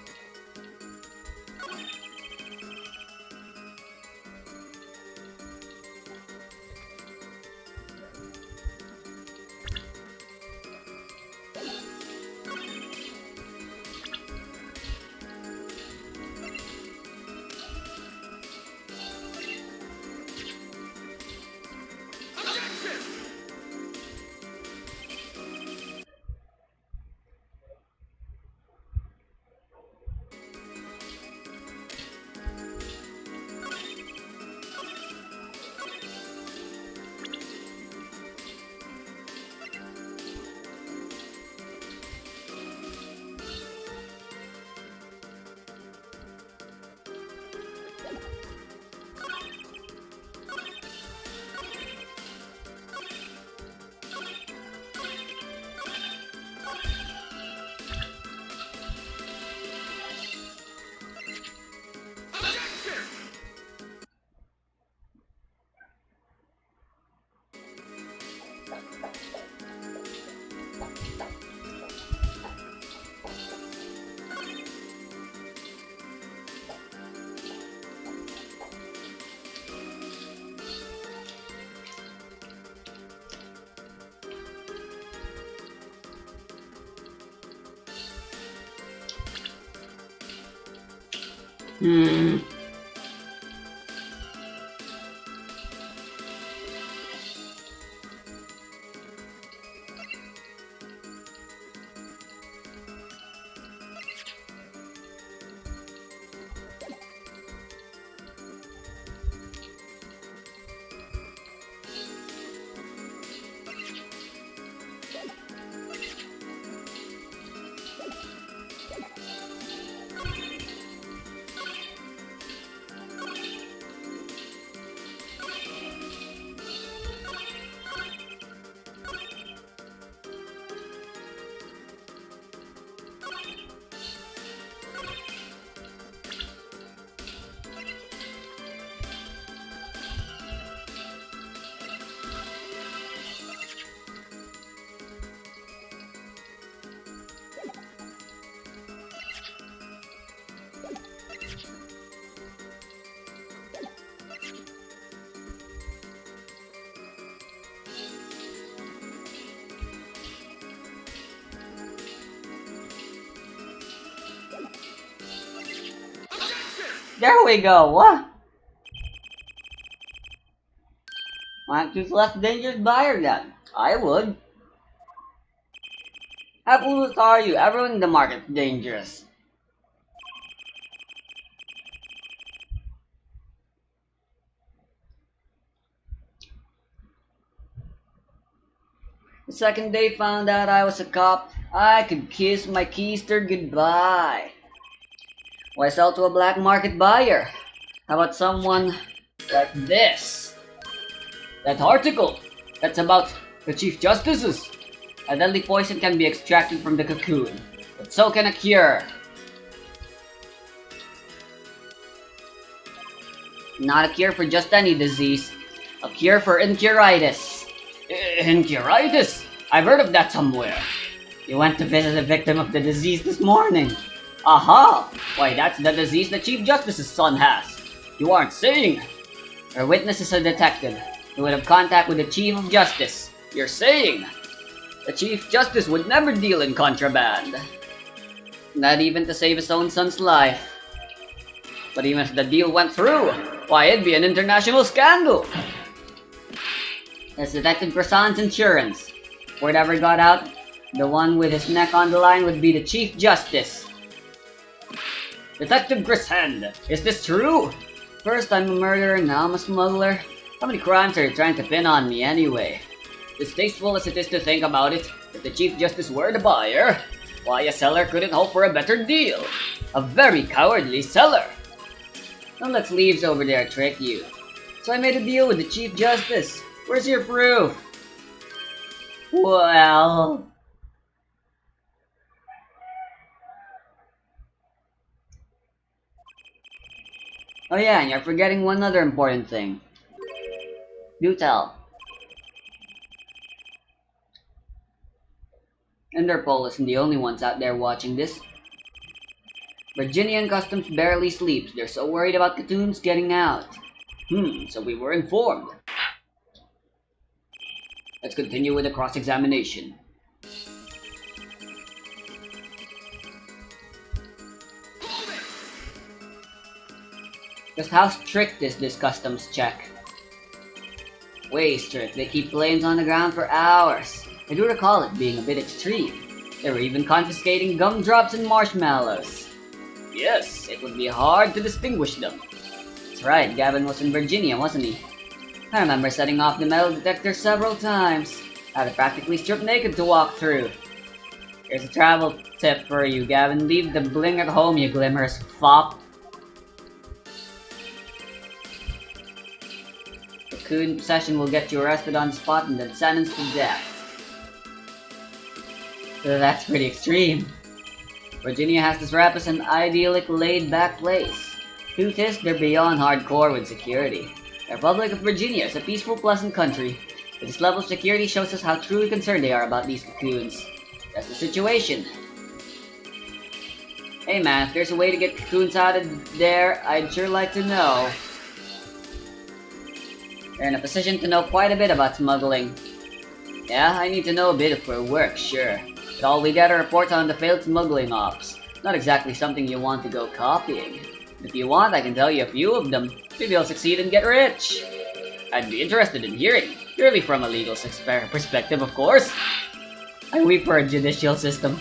Hmm. There we go. What? Want to less dangerous buyer then? I would. How foolish are you? Everyone in the market's dangerous. The second they found out I was a cop, I could kiss my keister goodbye. Why sell to a black market buyer? How about someone like this? That article! That's about the Chief Justices! A deadly poison can be extracted from the cocoon, but so can a cure. Not a cure for just any disease. A cure for incuritis. Incuritis? I've heard of that somewhere. You went to visit a victim of the disease this morning. Aha! Why, that's the disease the Chief Justice's son has. You aren't saying. Our witness is a detective. He would have contact with the Chief of Justice. You're saying. The Chief Justice would never deal in contraband. Not even to save his own son's life. But even if the deal went through, why, it'd be an international scandal. It's Detective Croissant's insurance. If word ever got out, the one with his neck on the line would be the Chief Justice. Detective Croissant, is this true? First I'm a murderer, now I'm a smuggler. How many crimes are you trying to pin on me anyway? Distasteful as it is to think about it, if the Chief Justice were the buyer, why a seller couldn't hope for a better deal. A very cowardly seller. Don't let sleeves over there trick you. So I made a deal with the Chief Justice. Where's your proof? Well... Oh yeah, and you're forgetting one other important thing. Do tell. Interpol isn't the only ones out there watching this. Virginian Customs barely sleeps. They're so worried about Coccoons getting out. So we were informed. Let's continue with the cross-examination. Just how strict is this customs check? Way strict. They keep planes on the ground for hours. I do recall it being a bit extreme. They were even confiscating gumdrops and marshmallows. Yes, it would be hard to distinguish them. That's right, Gavin was in Virginia, wasn't he? I remember setting off the metal detector several times. I had to practically strip naked to walk through. Here's a travel tip for you, Gavin. Leave the bling at home, you glimmers fop. Coccoon possession will get you arrested on the spot and then sentenced to death. So that's pretty extreme. Virginia has this rap as an idyllic, laid-back place. Truth is, they're beyond hardcore with security. The Republic of Virginia is a peaceful, pleasant country, but this level of security shows us how truly concerned they are about these Coccoons. That's the situation. Hey man, if there's a way to get Coccoons out of there, I'd sure like to know. They're in a position to know quite a bit about smuggling. Yeah, I need to know a bit for work, sure. But all we get are reports on the failed smuggling ops. Not exactly something you want to go copying. If you want, I can tell you a few of them. Maybe I'll succeed and get rich. I'd be interested in hearing, purely from a legal perspective, of course. I weep for a judicial system.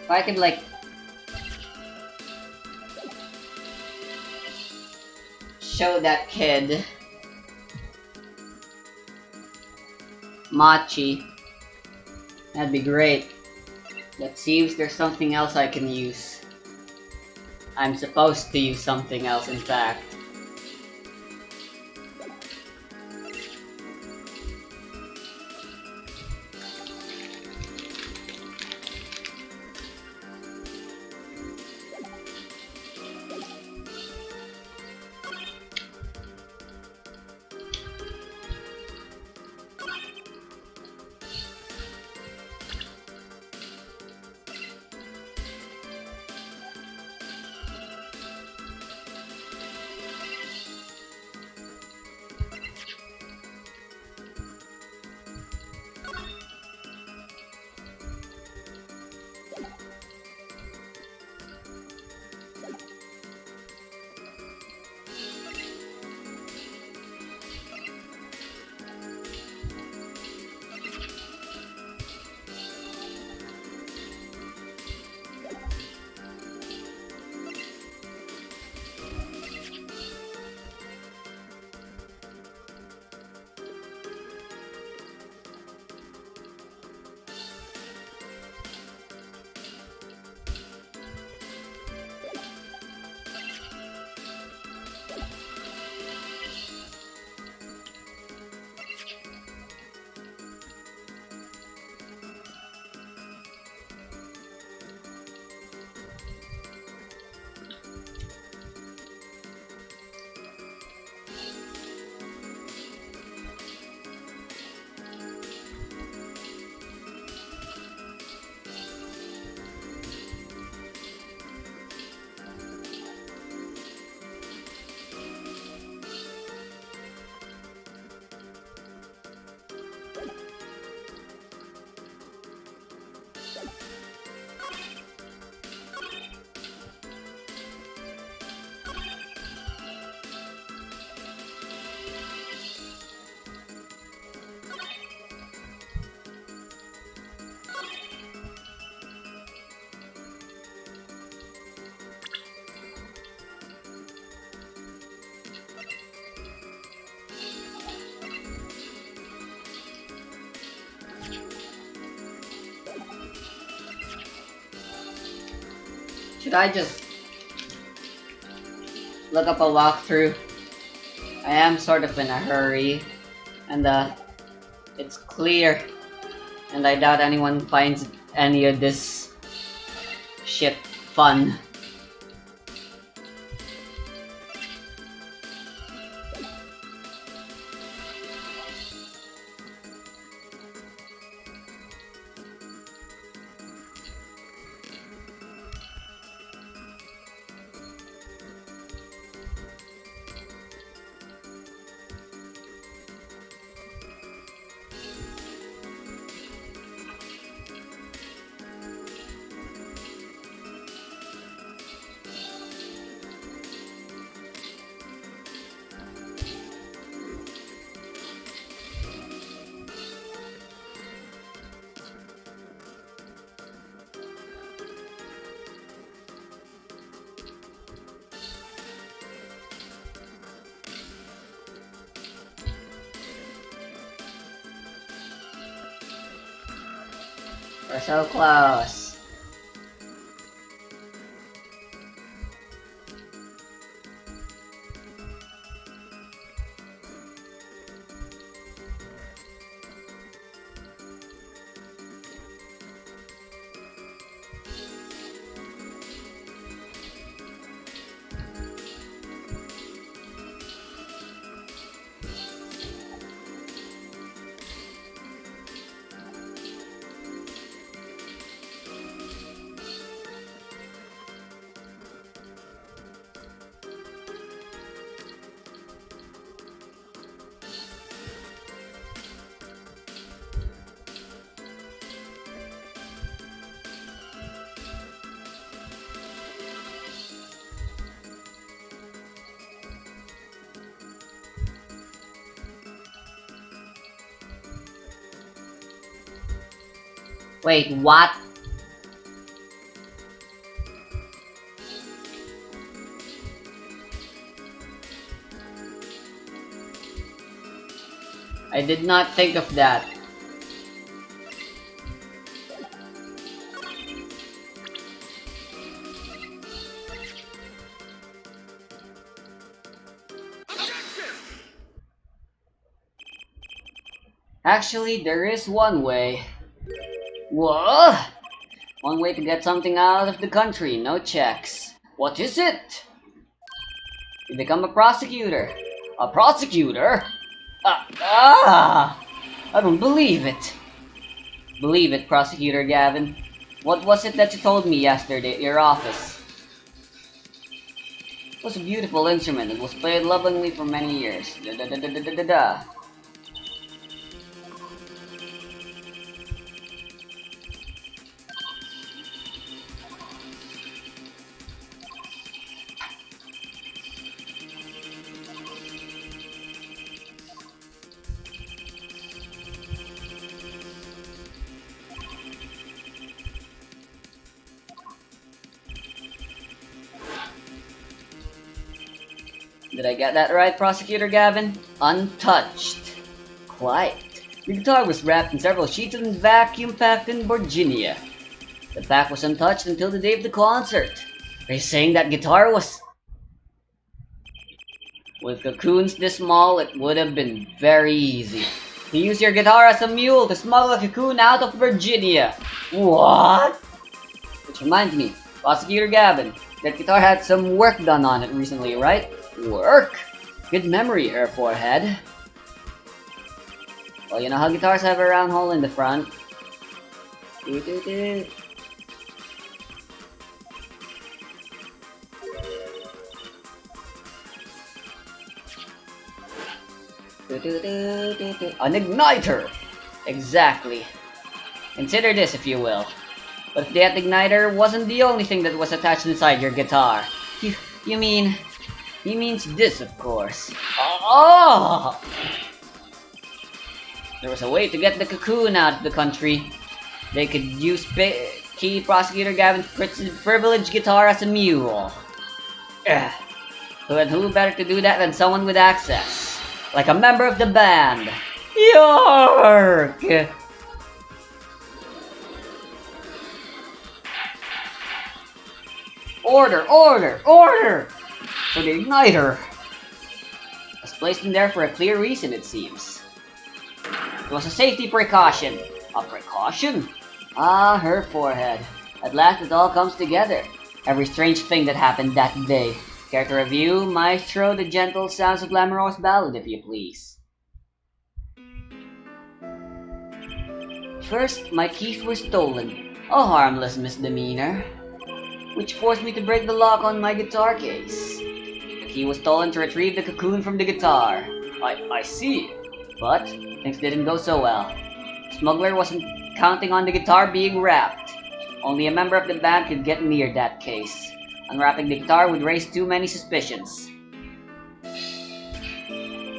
If I could, like, show that kid Machi, that'd be great. Let's see if there's something else I can use. I'm supposed to use something else, in fact. Should I just look up a walkthrough? I am sort of in a hurry, and it's clear, and I doubt anyone finds any of this shit fun. We're so close. Wait, what? I did not think of that. Actually, there is one way. Whoa! One way to get something out of the country, no checks. What is it? You become a prosecutor. A prosecutor? I don't believe it. Believe it, Prosecutor Gavin. What was it that you told me yesterday at your office? It was a beautiful instrument. It was played lovingly for many years. Da-da-da-da-da-da-da. Did I get that right, Prosecutor Gavin? Untouched. Quite. The guitar was wrapped in several sheets and vacuum-packed in Virginia. The pack was untouched until the day of the concert. Are you saying that guitar was... With cocoons this small, it would have been very easy. To use your guitar as a mule to smuggle a cocoon out of Virginia. What? Which reminds me, Prosecutor Gavin, that guitar had some work done on it recently, right? Work? Good memory, Air Forehead. Well, you know how guitars have a round hole in the front? An igniter! Exactly. Consider this, if you will. But if that igniter wasn't the only thing that was attached inside your guitar. You mean... He means this, of course. Oh! There was a way to get the cocoon out of the country. They could use Key Prosecutor Gavin's privileged guitar as a mule. Ugh. Who better to do that than someone with access? Like a member of the band. Yark! Order! Order! Order! So the igniter was placed in there for a clear reason, it seems. It was a safety precaution. A precaution? Ah, her forehead. At last it all comes together. Every strange thing that happened that day. Care to review, Maestro, the gentle sounds of Lammermoor's ballad, if you please? First, my keys were stolen. A harmless misdemeanor, which forced me to break the lock on my guitar case. The key was stolen to retrieve the cocoon from the guitar. I see. But things didn't go so well. The smuggler wasn't counting on the guitar being wrapped. Only a member of the band could get near that case. Unwrapping the guitar would raise too many suspicions.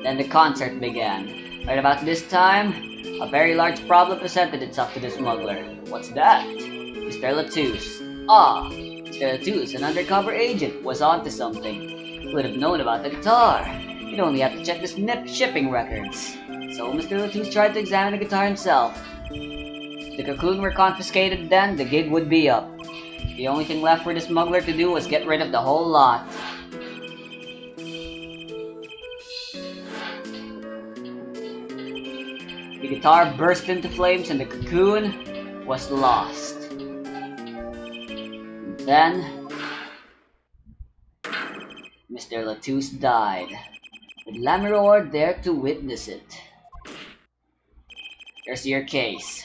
Then the concert began. Right about this time, a very large problem presented itself to the smuggler. What's that? Mr. Latouche. Ah, Mr. Latouche, an undercover agent, was onto something. He would have known about the guitar. He'd only have to check the snip shipping records. So Mr. Latouche tried to examine the guitar himself. If the cocoon were confiscated then, the gig would be up. The only thing left for the smuggler to do was get rid of the whole lot. The guitar burst into flames and the cocoon was lost. Then, Mr. Latouche died, with Lammermoor there to witness it. Here's your case.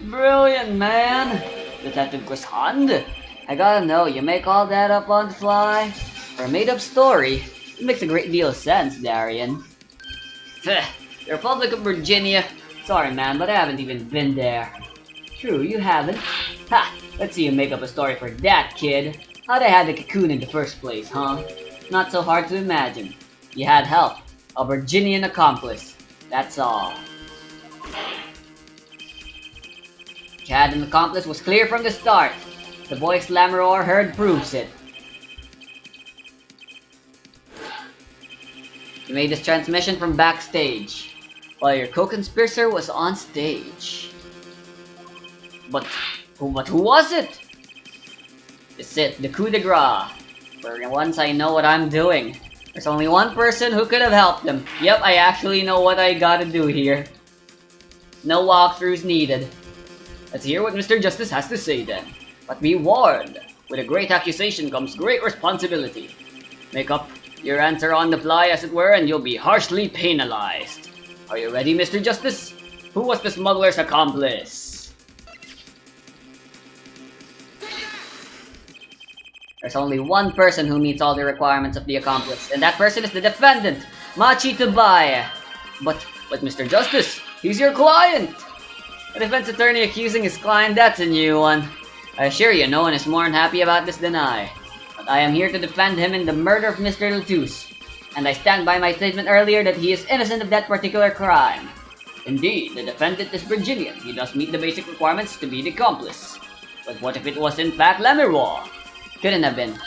Brilliant, man! Detective Glissand, I gotta know, you make all that up on the fly? For a made-up story, it makes a great deal of sense, Darian. The Republic of Virginia? Sorry, man, but I haven't even been there. True, you haven't. Ha! Let's see you make up a story for that, kid. How'd I have the cocoon in the first place, huh? Not so hard to imagine. You had help. A Virginian accomplice. That's all. You had an accomplice was clear from the start. The voice Lammermoor heard proves it. You made this transmission from backstage, while your co-conspirator was on stage. But who was it? It's it, the coup de grace. For once I know what I'm doing. There's only one person who could have helped them. Yep, I actually know what I gotta do here. No walkthroughs needed. Let's hear what Mr. Justice has to say then. But be warned, with a great accusation comes great responsibility. Make up your answer on the fly, as it were, and you'll be harshly penalized. Are you ready, Mr. Justice? Who was the smuggler's accomplice? There's only one person who meets all the requirements of the accomplice, and that person is the defendant, Machi Tabaya. But Mr. Justice, he's your client! A defense attorney accusing his client, that's a new one. I assure you, no one is more unhappy about this than I. But I am here to defend him in the murder of Mr. Latouche, and I stand by my statement earlier that he is innocent of that particular crime. Indeed, the defendant is Virginian. He does meet the basic requirements to be the accomplice. But what if it was in fact Lammermoor? Couldn't have been.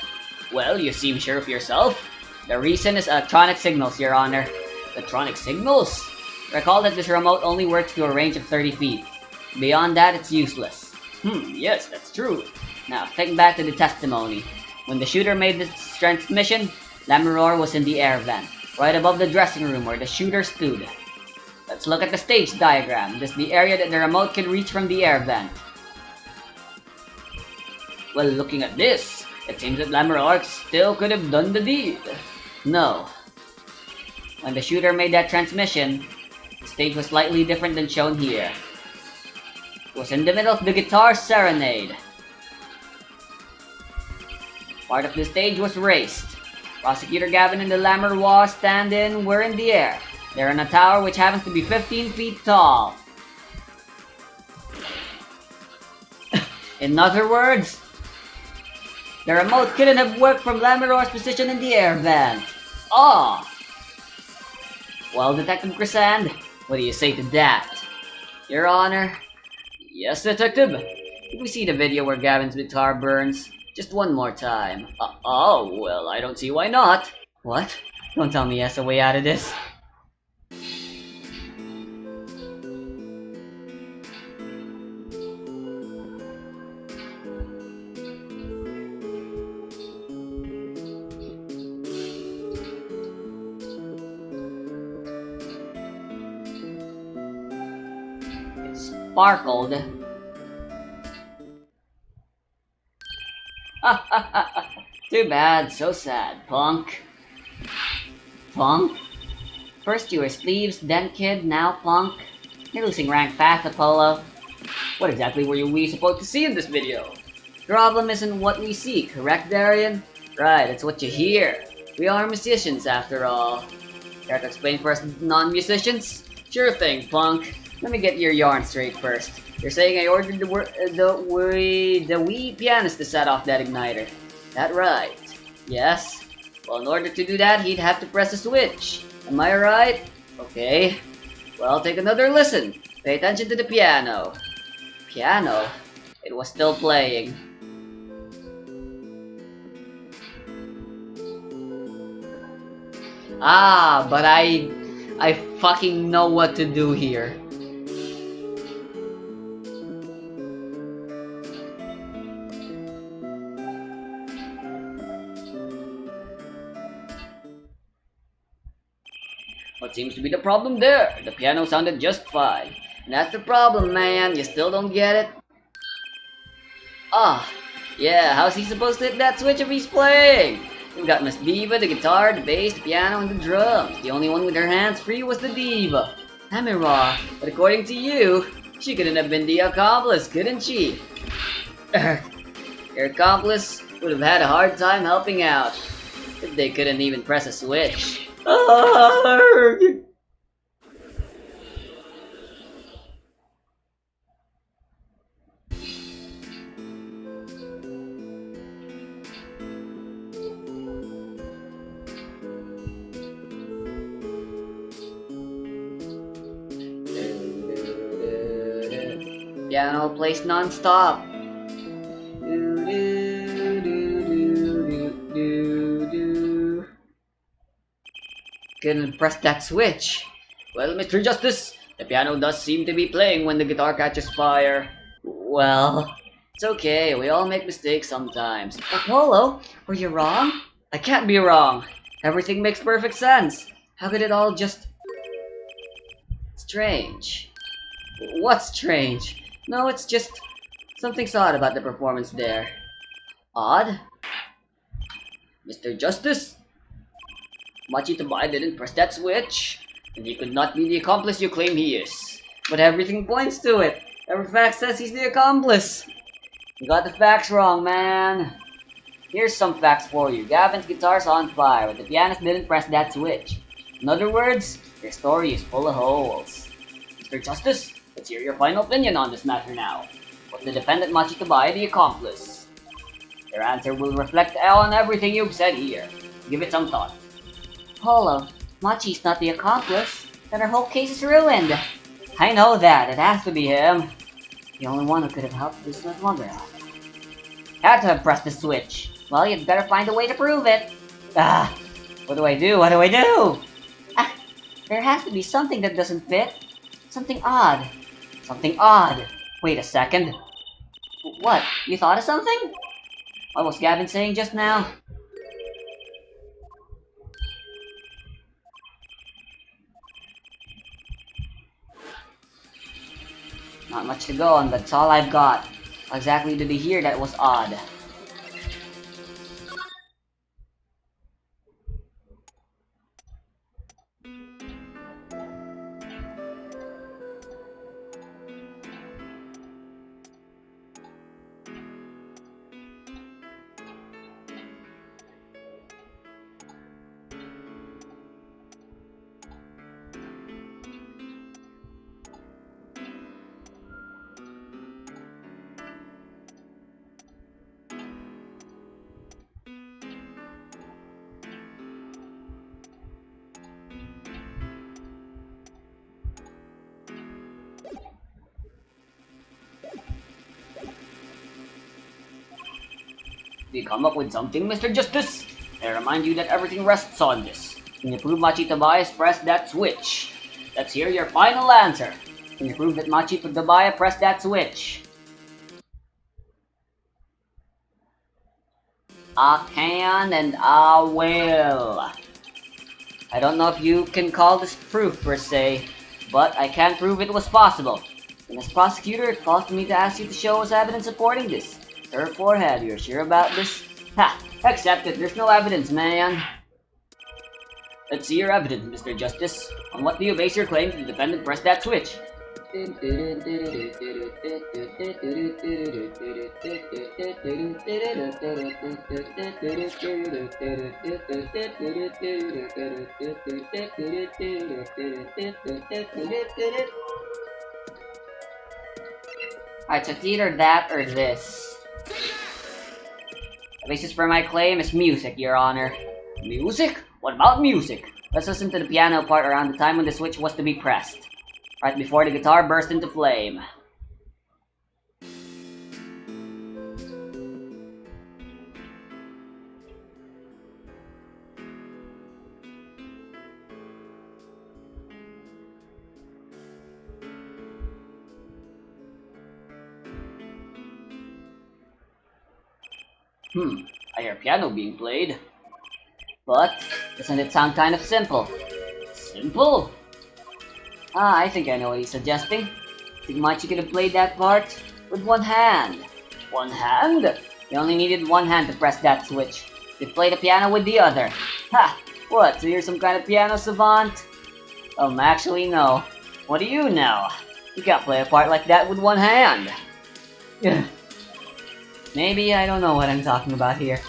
Well, you seem sure of yourself. The reason is electronic signals, Your Honor. Electronic signals? Recall that this remote only works to a range of 30 feet. Beyond that, it's useless. Yes, that's true. Now, think back to the testimony. When the shooter made this transmission, Lammermoor was in the air vent, right above the dressing room where the shooter stood. Let's look at the stage diagram. This is the area that the remote can reach from the air vent. Well, looking at this, it seems that Lammermoor still could have done the deed. No. When the shooter made that transmission, the stage was slightly different than shown here. It was in the middle of the guitar serenade. Part of the stage was raised. Prosecutor Gavin and the Lammermoor stand-in were in the air. They're in a tower which happens to be 15 feet tall. In other words, the remote couldn't have worked from Lammermoor's position in the air vent. Ah! Well, Detective Glissand, what do you say to that? Your Honor? Yes, Detective? Can we see the video where Gavin's guitar burns? Just one more time. Oh, well, I don't see why not. What? Don't tell me he has a way out of this. sparkled. Too bad, so sad, punk. Punk? First you were sleeves, then kid, now punk. You're losing rank fast, Apollo. What exactly were we supposed to see in this video? The problem isn't what we see, correct, Darian? Right, it's what you hear. We are musicians, after all. Care to explain for us non-musicians? Sure thing, punk. Let me get your yarn straight first. You're saying I ordered the Wii pianist to set off that igniter. That right? Yes? Well, in order to do that, he'd have to press a switch. Am I right? Okay. Well, take another listen. Pay attention to the piano. Piano? It was still playing. Ah, but I fucking know what to do here. What seems to be the problem there? The piano sounded just fine. And that's the problem, man. You still don't get it? Ah, yeah, how's he supposed to hit that switch if he's playing? We've got Miss Diva, the guitar, the bass, the piano, and the drums. The only one with her hands free was the Diva. Amira, but according to you, she couldn't have been the accomplice, couldn't she? Your accomplice would have had a hard time helping out if they couldn't even press a switch. Piano plays non-stop. Couldn't press that switch. Well, Mr. Justice, the piano does seem to be playing when the guitar catches fire. Well, it's okay. We all make mistakes sometimes. Apollo, were you wrong? I can't be wrong. Everything makes perfect sense. How could it all just... Strange. What's strange? No, it's just... Something's odd about the performance there. Odd? Mr. Justice? Machitabai didn't press that switch, and he could not be the accomplice you claim he is. But everything points to it. Every fact says he's the accomplice. You got the facts wrong, man. Here's some facts for you. Gavin's guitar's on fire, but the pianist didn't press that switch. In other words, your story is full of holes. Mr. Justice, let's hear your final opinion on this matter now. Was the defendant Machitabai the accomplice? Your answer will reflect on everything you've said here. Give it some thought. Polo, Machi's not the accomplice. Then our whole case is ruined. I know that. It has to be him. The only one who could have helped this smuggler. Had to have pressed the switch. Well, you'd better find a way to prove it. What do I do? What do I do? There has to be something that doesn't fit. Something odd. Something odd. Wait a second. What? You thought of something? What was Gavin saying just now? Not much to go on, but it's all I've got. What exactly did he hear that was odd? Did you come up with something, Mr. Justice? I remind you that everything rests on this. Can you prove Machitabai pressed that switch? Let's hear your final answer. Can you prove that Machitabai pressed that switch? I can and I will. I don't know if you can call this proof per se, but I can prove it was possible. And as prosecutor, it falls to me to ask you to show us evidence supporting this. Her forehead, you're sure about this? Ha! Accept it, there's no evidence, man. Let's see your evidence, Mr. Justice. On what do you base your claim that the defendant pressed that switch? Alright, so it's either that or this. The basis for my claim is music, Your Honor. Music? What about music? Let's listen to the piano part around the time when the switch was to be pressed. Right before the guitar burst into flame. I hear piano being played. But, doesn't it sound kind of simple? Simple? I think I know what he's suggesting. Think Machi could have played that part with one hand. One hand? You only needed one hand to press that switch. You'd play the piano with the other. Ha! What, so you're some kind of piano savant? Actually no. What do you know? You can't play a part like that with one hand. Maybe I don't know what I'm talking about here.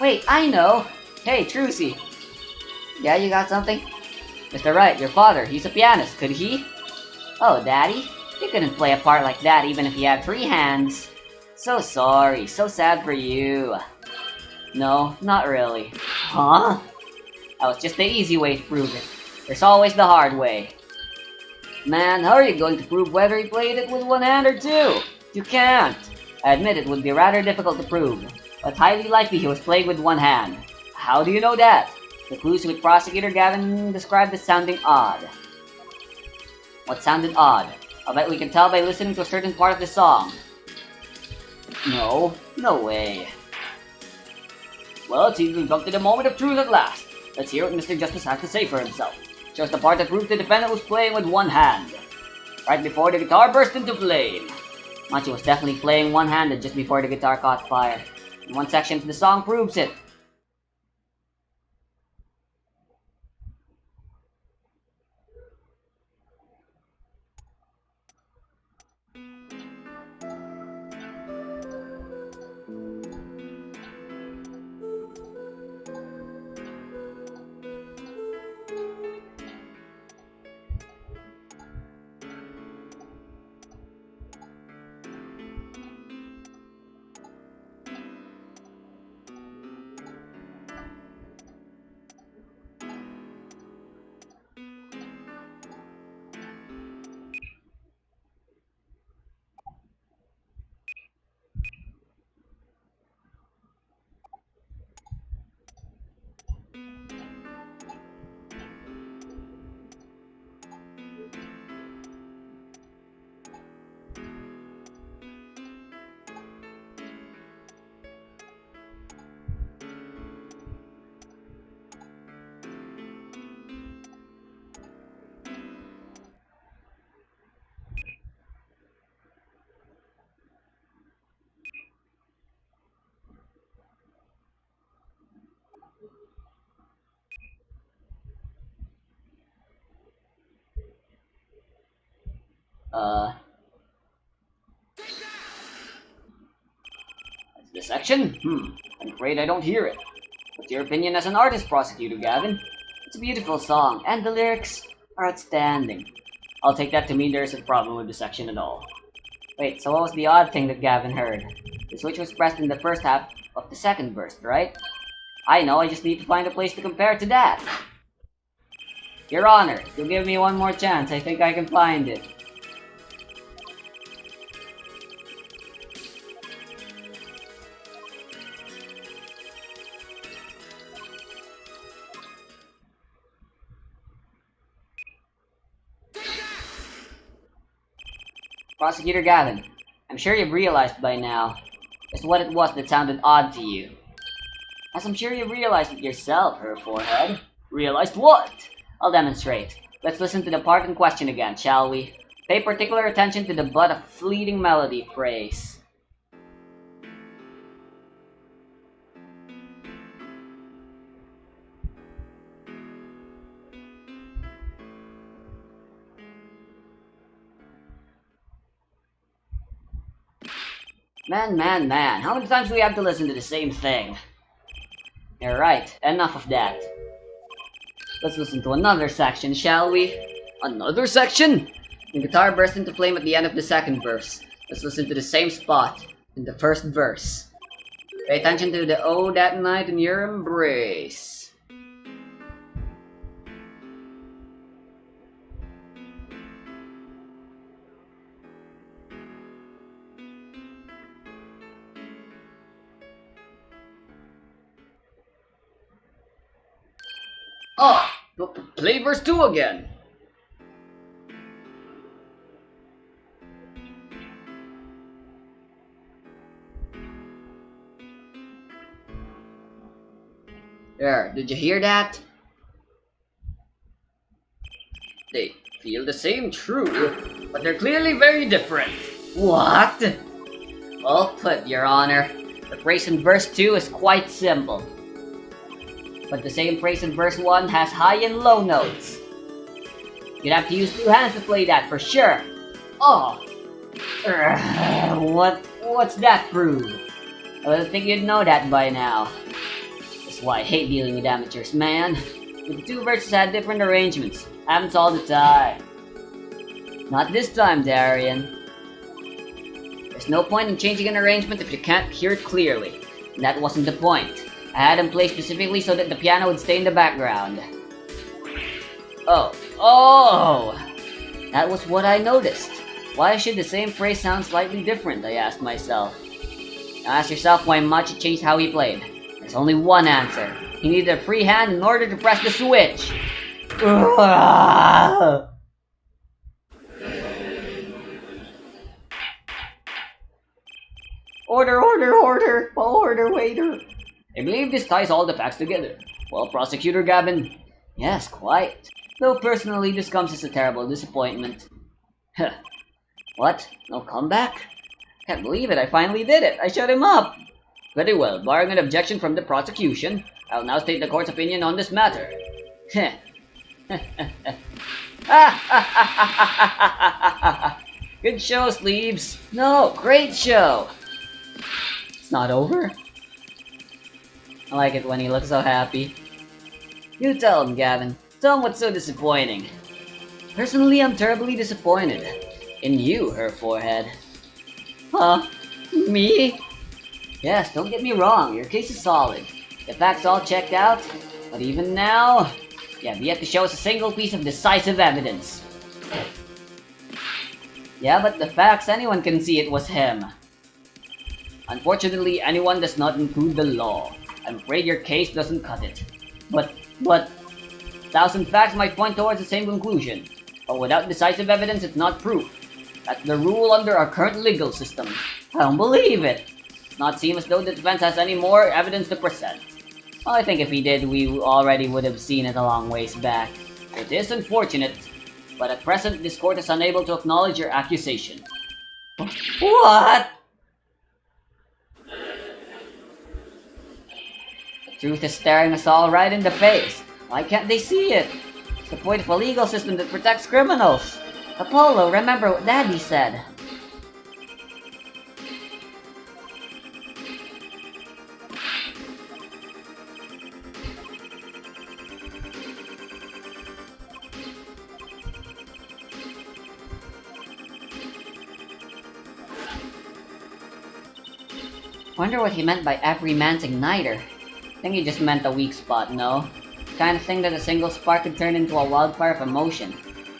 Wait, I know! Hey, Trucy. Yeah, you got something? Mr. Wright, your father, he's a pianist, could he? Oh, Daddy? He couldn't play a part like that even if he had 3 hands. So sorry, so sad for you. No, not really. Huh? That was just the easy way to prove it. There's always the hard way. Man, how are you going to prove whether he played it with one hand or 2? You can't. I admit it would be rather difficult to prove, but highly likely he was playing with one hand. How do you know that? The clues with Prosecutor Gavin described as sounding odd. What sounded odd? I'll bet we can tell by listening to a certain part of the song. No way. Well, it seems we've come to the moment of truth at last. Let's hear what Mr. Justice has to say for himself. Shows the part that proved the defendant was playing with one hand. Right before the guitar burst into flame. Machi was definitely playing one-handed just before the guitar caught fire. And one section of the song proves it. That's the section? I'm afraid I don't hear it. What's your opinion as an artist, Prosecutor Gavin? It's a beautiful song, and the lyrics are outstanding. I'll take that to mean there's a problem with the section at all. Wait, so what was the odd thing that Gavin heard? The switch was pressed in the first half of the second burst, right? I know, I just need to find a place to compare to that. Your Honor, if you'll give me one more chance, I think I can find it. Prosecutor Gavin, I'm sure you've realized by now just what it was that sounded odd to you. As I'm sure you realized it yourself, her forehead. Realized what? I'll demonstrate. Let's listen to the part in question again, shall we? Pay particular attention to the but a fleeting melody phrase. Man, how many times do we have to listen to the same thing? You're right, enough of that. Let's listen to another section, shall we? Another section? The guitar bursts into flame at the end of the second verse. Let's listen to the same spot in the first verse. Pay attention to the "Oh, that night in your embrace." Oh, play verse 2 again. There, did you hear that? They feel the same, true, but they're clearly very different. What? Well put, Your Honor. The phrase in verse 2 is quite simple. But the same phrase in verse 1 has high and low notes. You'd have to use two hands to play that for sure. Oh! What's that prove? I would think you'd know that by now. That's why I hate dealing with amateurs, man. But the two verses had different arrangements. Happens all the time. Not this time, Darian. There's no point in changing an arrangement if you can't hear it clearly. And that wasn't the point. I had him play specifically so that the piano would stay in the background. Oh! That was what I noticed. Why should the same phrase sound slightly different, I asked myself. Now ask yourself why Machi changed how he played. There's only one answer. He needed a free hand in order to press the switch. Order, waiter. I believe this ties all the facts together. Well, Prosecutor Gavin? Yes, quite. Though personally, this comes as a terrible disappointment. Huh. What? No comeback? Can't believe it, I finally did it. I shut him up. Very well, barring an objection from the prosecution, I'll now state the court's opinion on this matter. Good show, Sleeves. No, great show. It's not over? I like it when he looks so happy. You tell him, Gavin. Tell him what's so disappointing. Personally, I'm terribly disappointed. In you, her forehead. Huh? Me? Yes, don't get me wrong, your case is solid. The facts all checked out, but even now, you have yet to show us a single piece of decisive evidence. Yeah, but the facts, anyone can see it was him. Unfortunately, anyone does not include the law. I'm afraid your case doesn't cut it. But, 1,000 facts might point towards the same conclusion. But without decisive evidence, it's not proof. That's the rule under our current legal system. I don't believe it. It does not seem as though the defense has any more evidence to present. Well, I think if he did, we already would have seen it a long ways back. It is unfortunate, but at present, this court is unable to acknowledge your accusation. What? The truth is staring us all right in the face. Why can't they see it? It's the point of a legal system that protects criminals. Apollo, remember what Daddy said. Wonder what he meant by every man's igniter. I think he just meant a weak spot, no? The kind of thing that a single spark could turn into a wildfire of emotion.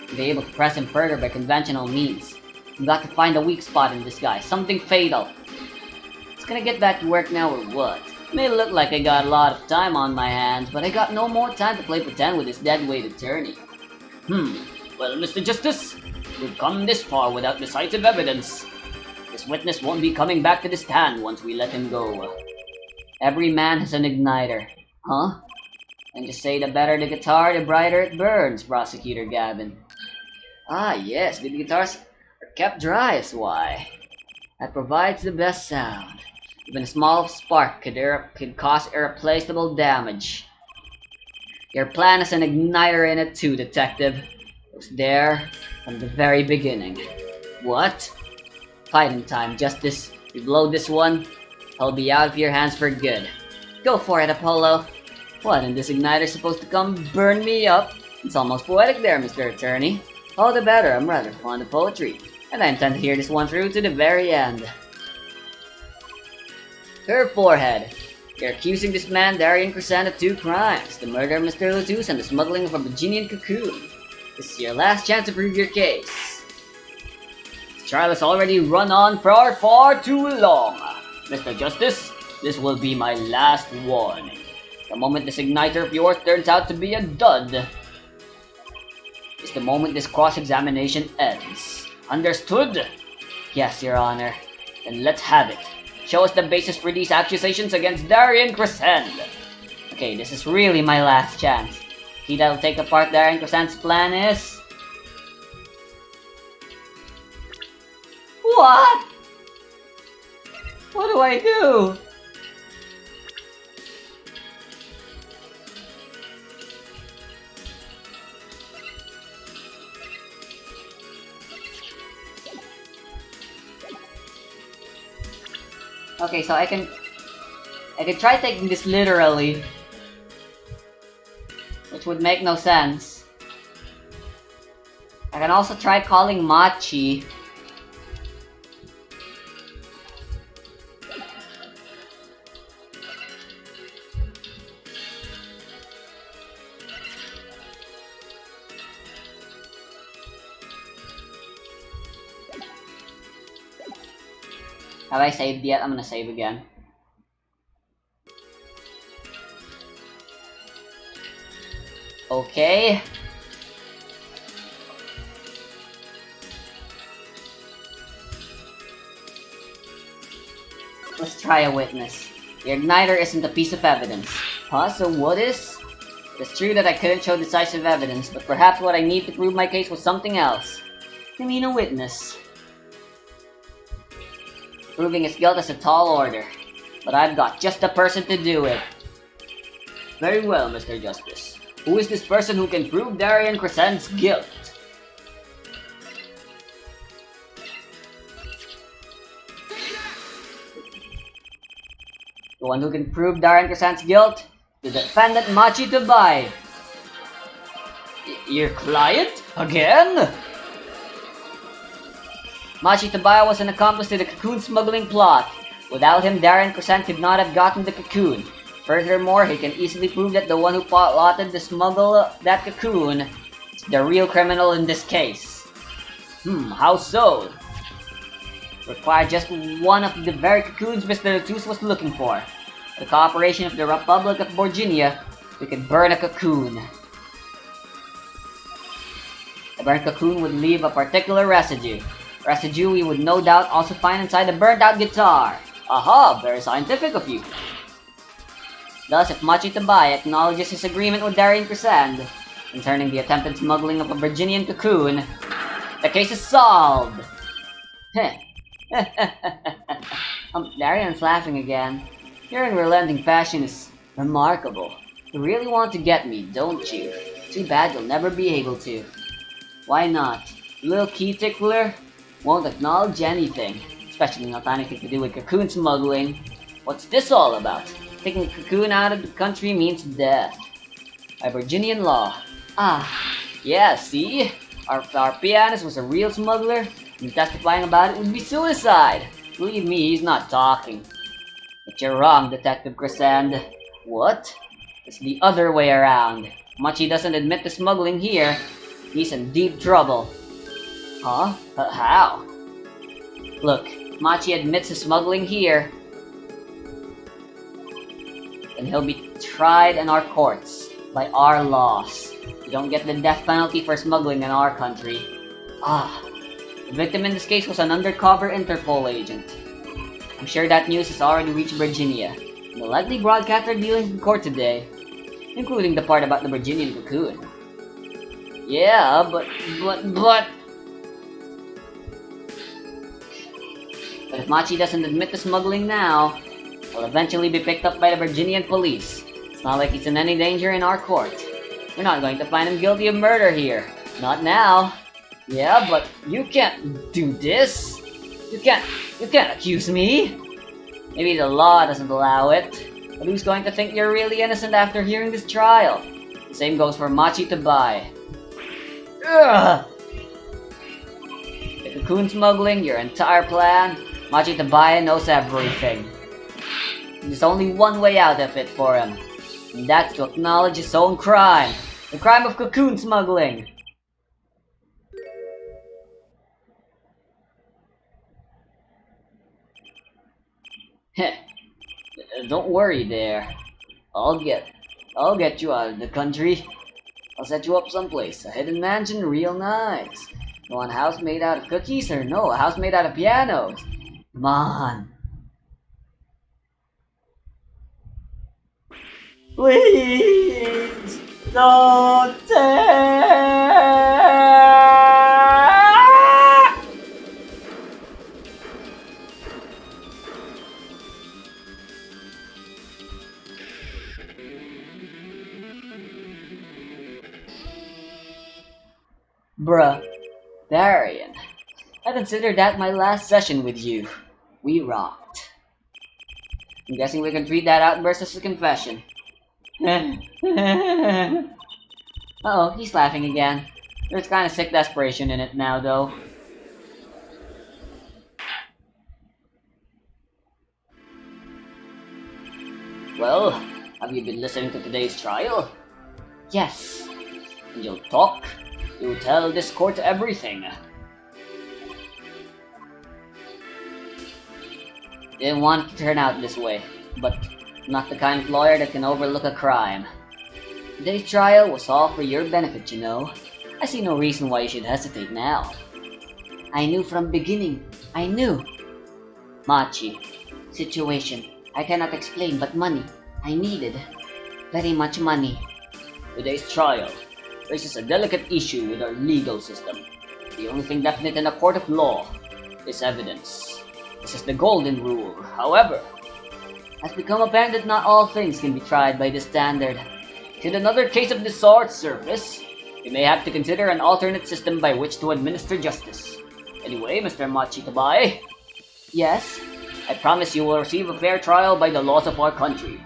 And be able to press him further by conventional means. We've got to find a weak spot in this guy, something fatal. It's gonna get back to work now or what? It may look like I got a lot of time on my hands, but I got no more time to play pretend with this deadweight attorney. Well, Mr. Justice, we've come this far without decisive evidence. This witness won't be coming back to the stand once we let him go. Every man has an igniter. Huh? And just say the better the guitar, the brighter it burns, Prosecutor Gavin. Ah, yes, the guitars are kept dry is why. That provides the best sound. Even a small spark could cause irreplaceable damage. Your plan has an igniter in it too, Detective. It was there from the very beginning. What? Fighting time, Justice. You blow this one, I'll be out of your hands for good. Go for it, Apollo. What, and this igniter's supposed to come burn me up? It's almost poetic there, Mr. Attorney. All the better, I'm rather fond of poetry, and I intend to hear this one through to the very end. Her forehead. You're accusing this man, Darian Crescent, of two crimes, the murder of Mr. Lotus and the smuggling of a Virginian cocoon. This is your last chance to prove your case. This trial has already run on for far too long. Mr. Justice, this will be my last warning. The moment this igniter of yours turns out to be a dud is the moment this cross-examination ends. Understood? Yes, Your Honor. Then let's have it. Show us the basis for these accusations against Darian Crescent. Okay, this is really my last chance. Key that'll take apart Darian Crescent's plan is... What? What do I do? Okay, so I can try taking this literally, which would make no sense. I can also try calling Machi. Have I saved yet? I'm gonna save again. Okay. Let's try a witness. The igniter isn't a piece of evidence. Huh? So what is? It's true that I couldn't show decisive evidence, but perhaps what I need to prove my case was something else. You mean a witness? Proving his guilt is a tall order, but I've got just the person to do it. Very well, Mr. Justice. Who is this person who can prove Darian Crescent's guilt? The one who can prove Darian Crescent's guilt? The defendant Machi Tabai. Your client? Again? Machi Tabaya was an accomplice to the Coccoon smuggling plot. Without him, Darian Crescent could not have gotten the Coccoon. Furthermore, he can easily prove that the one who plotted to smuggle that Coccoon is the real criminal in this case. How so? Required just one of the very Coccoons Mr. Lotus was looking for. With the cooperation of the Republic of Virginia, we could burn a Coccoon. The burnt Coccoon would leave a particular residue. Residue we would no doubt also find inside the burnt-out guitar. Aha! Very scientific of you. Thus, if Machi Tabai acknowledges his agreement with Darian Crescent concerning the attempted smuggling of a Virginian Coccoon, the case is solved! Darian's laughing again. Your unrelenting passion is remarkable. You really want to get me, don't you? Too bad you'll never be able to. Why not? You little key tickler? Won't acknowledge anything, especially not anything to do with Coccoon smuggling. What's this all about? Taking a Coccoon out of the country means death. By Virginian law. Ah, yeah, see? Our pianist was a real smuggler, and testifying about it would be suicide. Believe me, he's not talking. But you're wrong, Detective Crescent. What? It's the other way around. Machi doesn't admit to smuggling here. He's in deep trouble. Huh? How? Look, Machi admits to smuggling here. Then he'll be tried in our courts, by our laws. You don't get the death penalty for smuggling in our country. Ah, the victim in this case was an undercover Interpol agent. I'm sure that news has already reached Virginia. And they'll likely broadcast their dealings in court today, including the part about the Virginian Coccoon. Yeah, but... But if Machi doesn't admit to smuggling now, he'll eventually be picked up by the Virginian police. It's not like he's in any danger in our court. We're not going to find him guilty of murder here. Not now. Yeah, but you can't do this. You can't accuse me. Maybe the law doesn't allow it. But who's going to think you're really innocent after hearing this trial? The same goes for Machi Tabai. Ugh! The Coccoon smuggling, your entire plan, Machi Tabai knows everything. There's only one way out of it for him. And that's to acknowledge his own crime. The crime of Coccoon smuggling. Heh. Don't worry there. I'll get you out of the country. I'll set you up someplace. A hidden mansion, real nice. You want a house made out of cookies or no? A house made out of pianos? Come on. Please don't take. Bruh, Darian, I consider that my last session with you. We rocked. I'm guessing we can treat that outburst as a confession. Uh-oh, he's laughing again. There's kind of sick desperation in it now, though. Well, have you been listening to today's trial? Yes. And you'll talk? You'll tell this court everything. Didn't want it to turn out this way, but I'm not the kind of lawyer that can overlook a crime. Today's trial was all for your benefit, you know. I see no reason why you should hesitate now. I knew from beginning. I knew. Machi. Situation. I cannot explain, but money. I needed. Very much money. Today's trial raises a delicate issue with our legal system. The only thing definite in a court of law is evidence. This is the golden rule. However, it has become apparent that not all things can be tried by this standard. Should another case of this sort surface, we may have to consider an alternate system by which to administer justice. Anyway, Mr. Machi Tabai. Yes? I promise you will receive a fair trial by the laws of our country.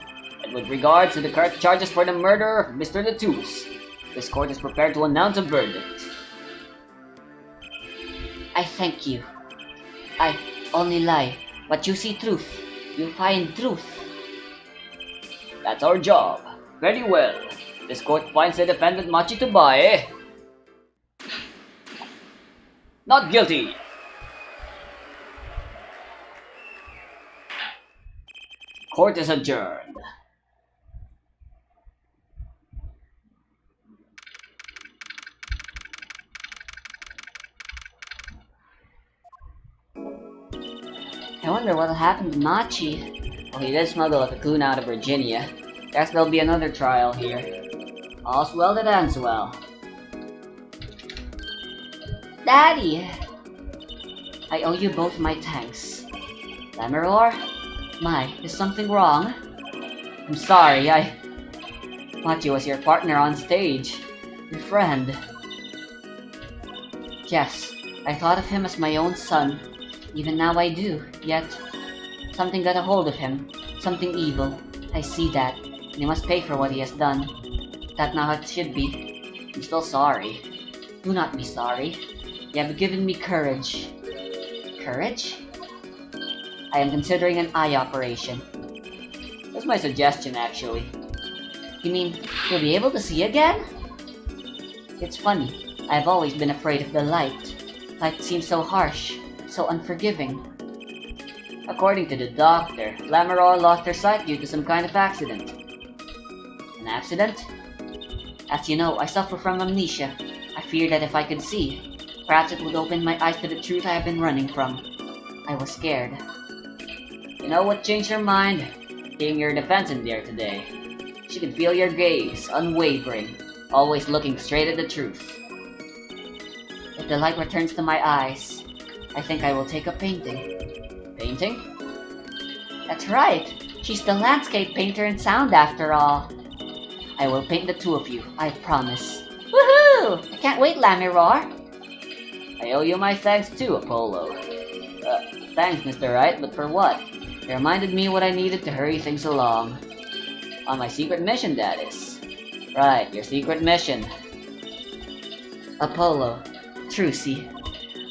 And with regards to the current charges for the murder of Mr. Latus, this court is prepared to announce a verdict. I thank you. I only lie, but you see truth. You find truth. That's our job. Very well. This court finds the defendant Machi Tabai not guilty. Court is adjourned. I wonder what'll happen to Machi. Well, he did smuggle a Coccoon out of Virginia. Guess there'll be another trial here. All's well that ends well. Daddy! I owe you both my thanks. Lamaror? My, is something wrong? I'm sorry, Machi was your partner on stage. Your friend. Yes, I thought of him as my own son. Even now I do, yet something got a hold of him. Something evil. I see that. And he must pay for what he has done. That's not how it should be. I'm still sorry. Do not be sorry. You have given me courage. Courage? I am considering an eye operation. That's my suggestion, actually. You mean, you'll be able to see again? It's funny. I've always been afraid of the light. Light seems so harsh, so unforgiving. According to the doctor, Lamaror lost her sight due to some kind of accident. An accident? As you know, I suffer from amnesia. I fear that if I could see, perhaps it would open my eyes to the truth I have been running from. I was scared. You know what changed her mind? Seeing your defense in there today. She could feel your gaze, unwavering, always looking straight at the truth. If the light returns to my eyes, I think I will take up painting. Painting? That's right. She's the landscape painter in sound after all. I will paint the two of you, I promise. Woohoo! I can't wait, Lamiroar. I owe you my thanks too, Apollo. Thanks, Mr. Wright, but for what? You reminded me what I needed to hurry things along. On my secret mission, that is. Right, your secret mission. Apollo, Trucy,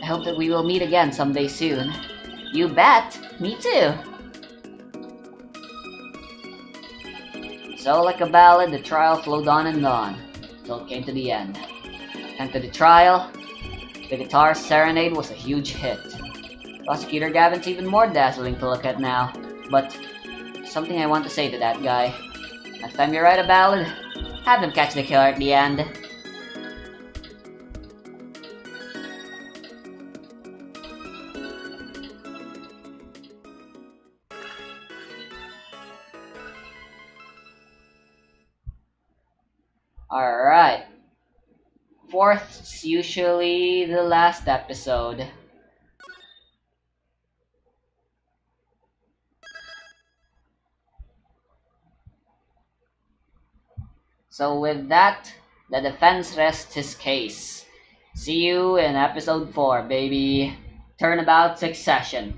I hope that we will meet again someday soon. You bet! Me too! So, like a ballad, the trial flowed on and on, until it came to the end. And to the trial, the guitar serenade was a huge hit. Prosecutor Gavin's even more dazzling to look at now, but something I want to say to that guy. Next time you write a ballad, have him catch the killer at the end. Alright. Fourth's usually the last episode. So with that, the defense rests his case. See you in episode 4, baby. Turnabout Succession.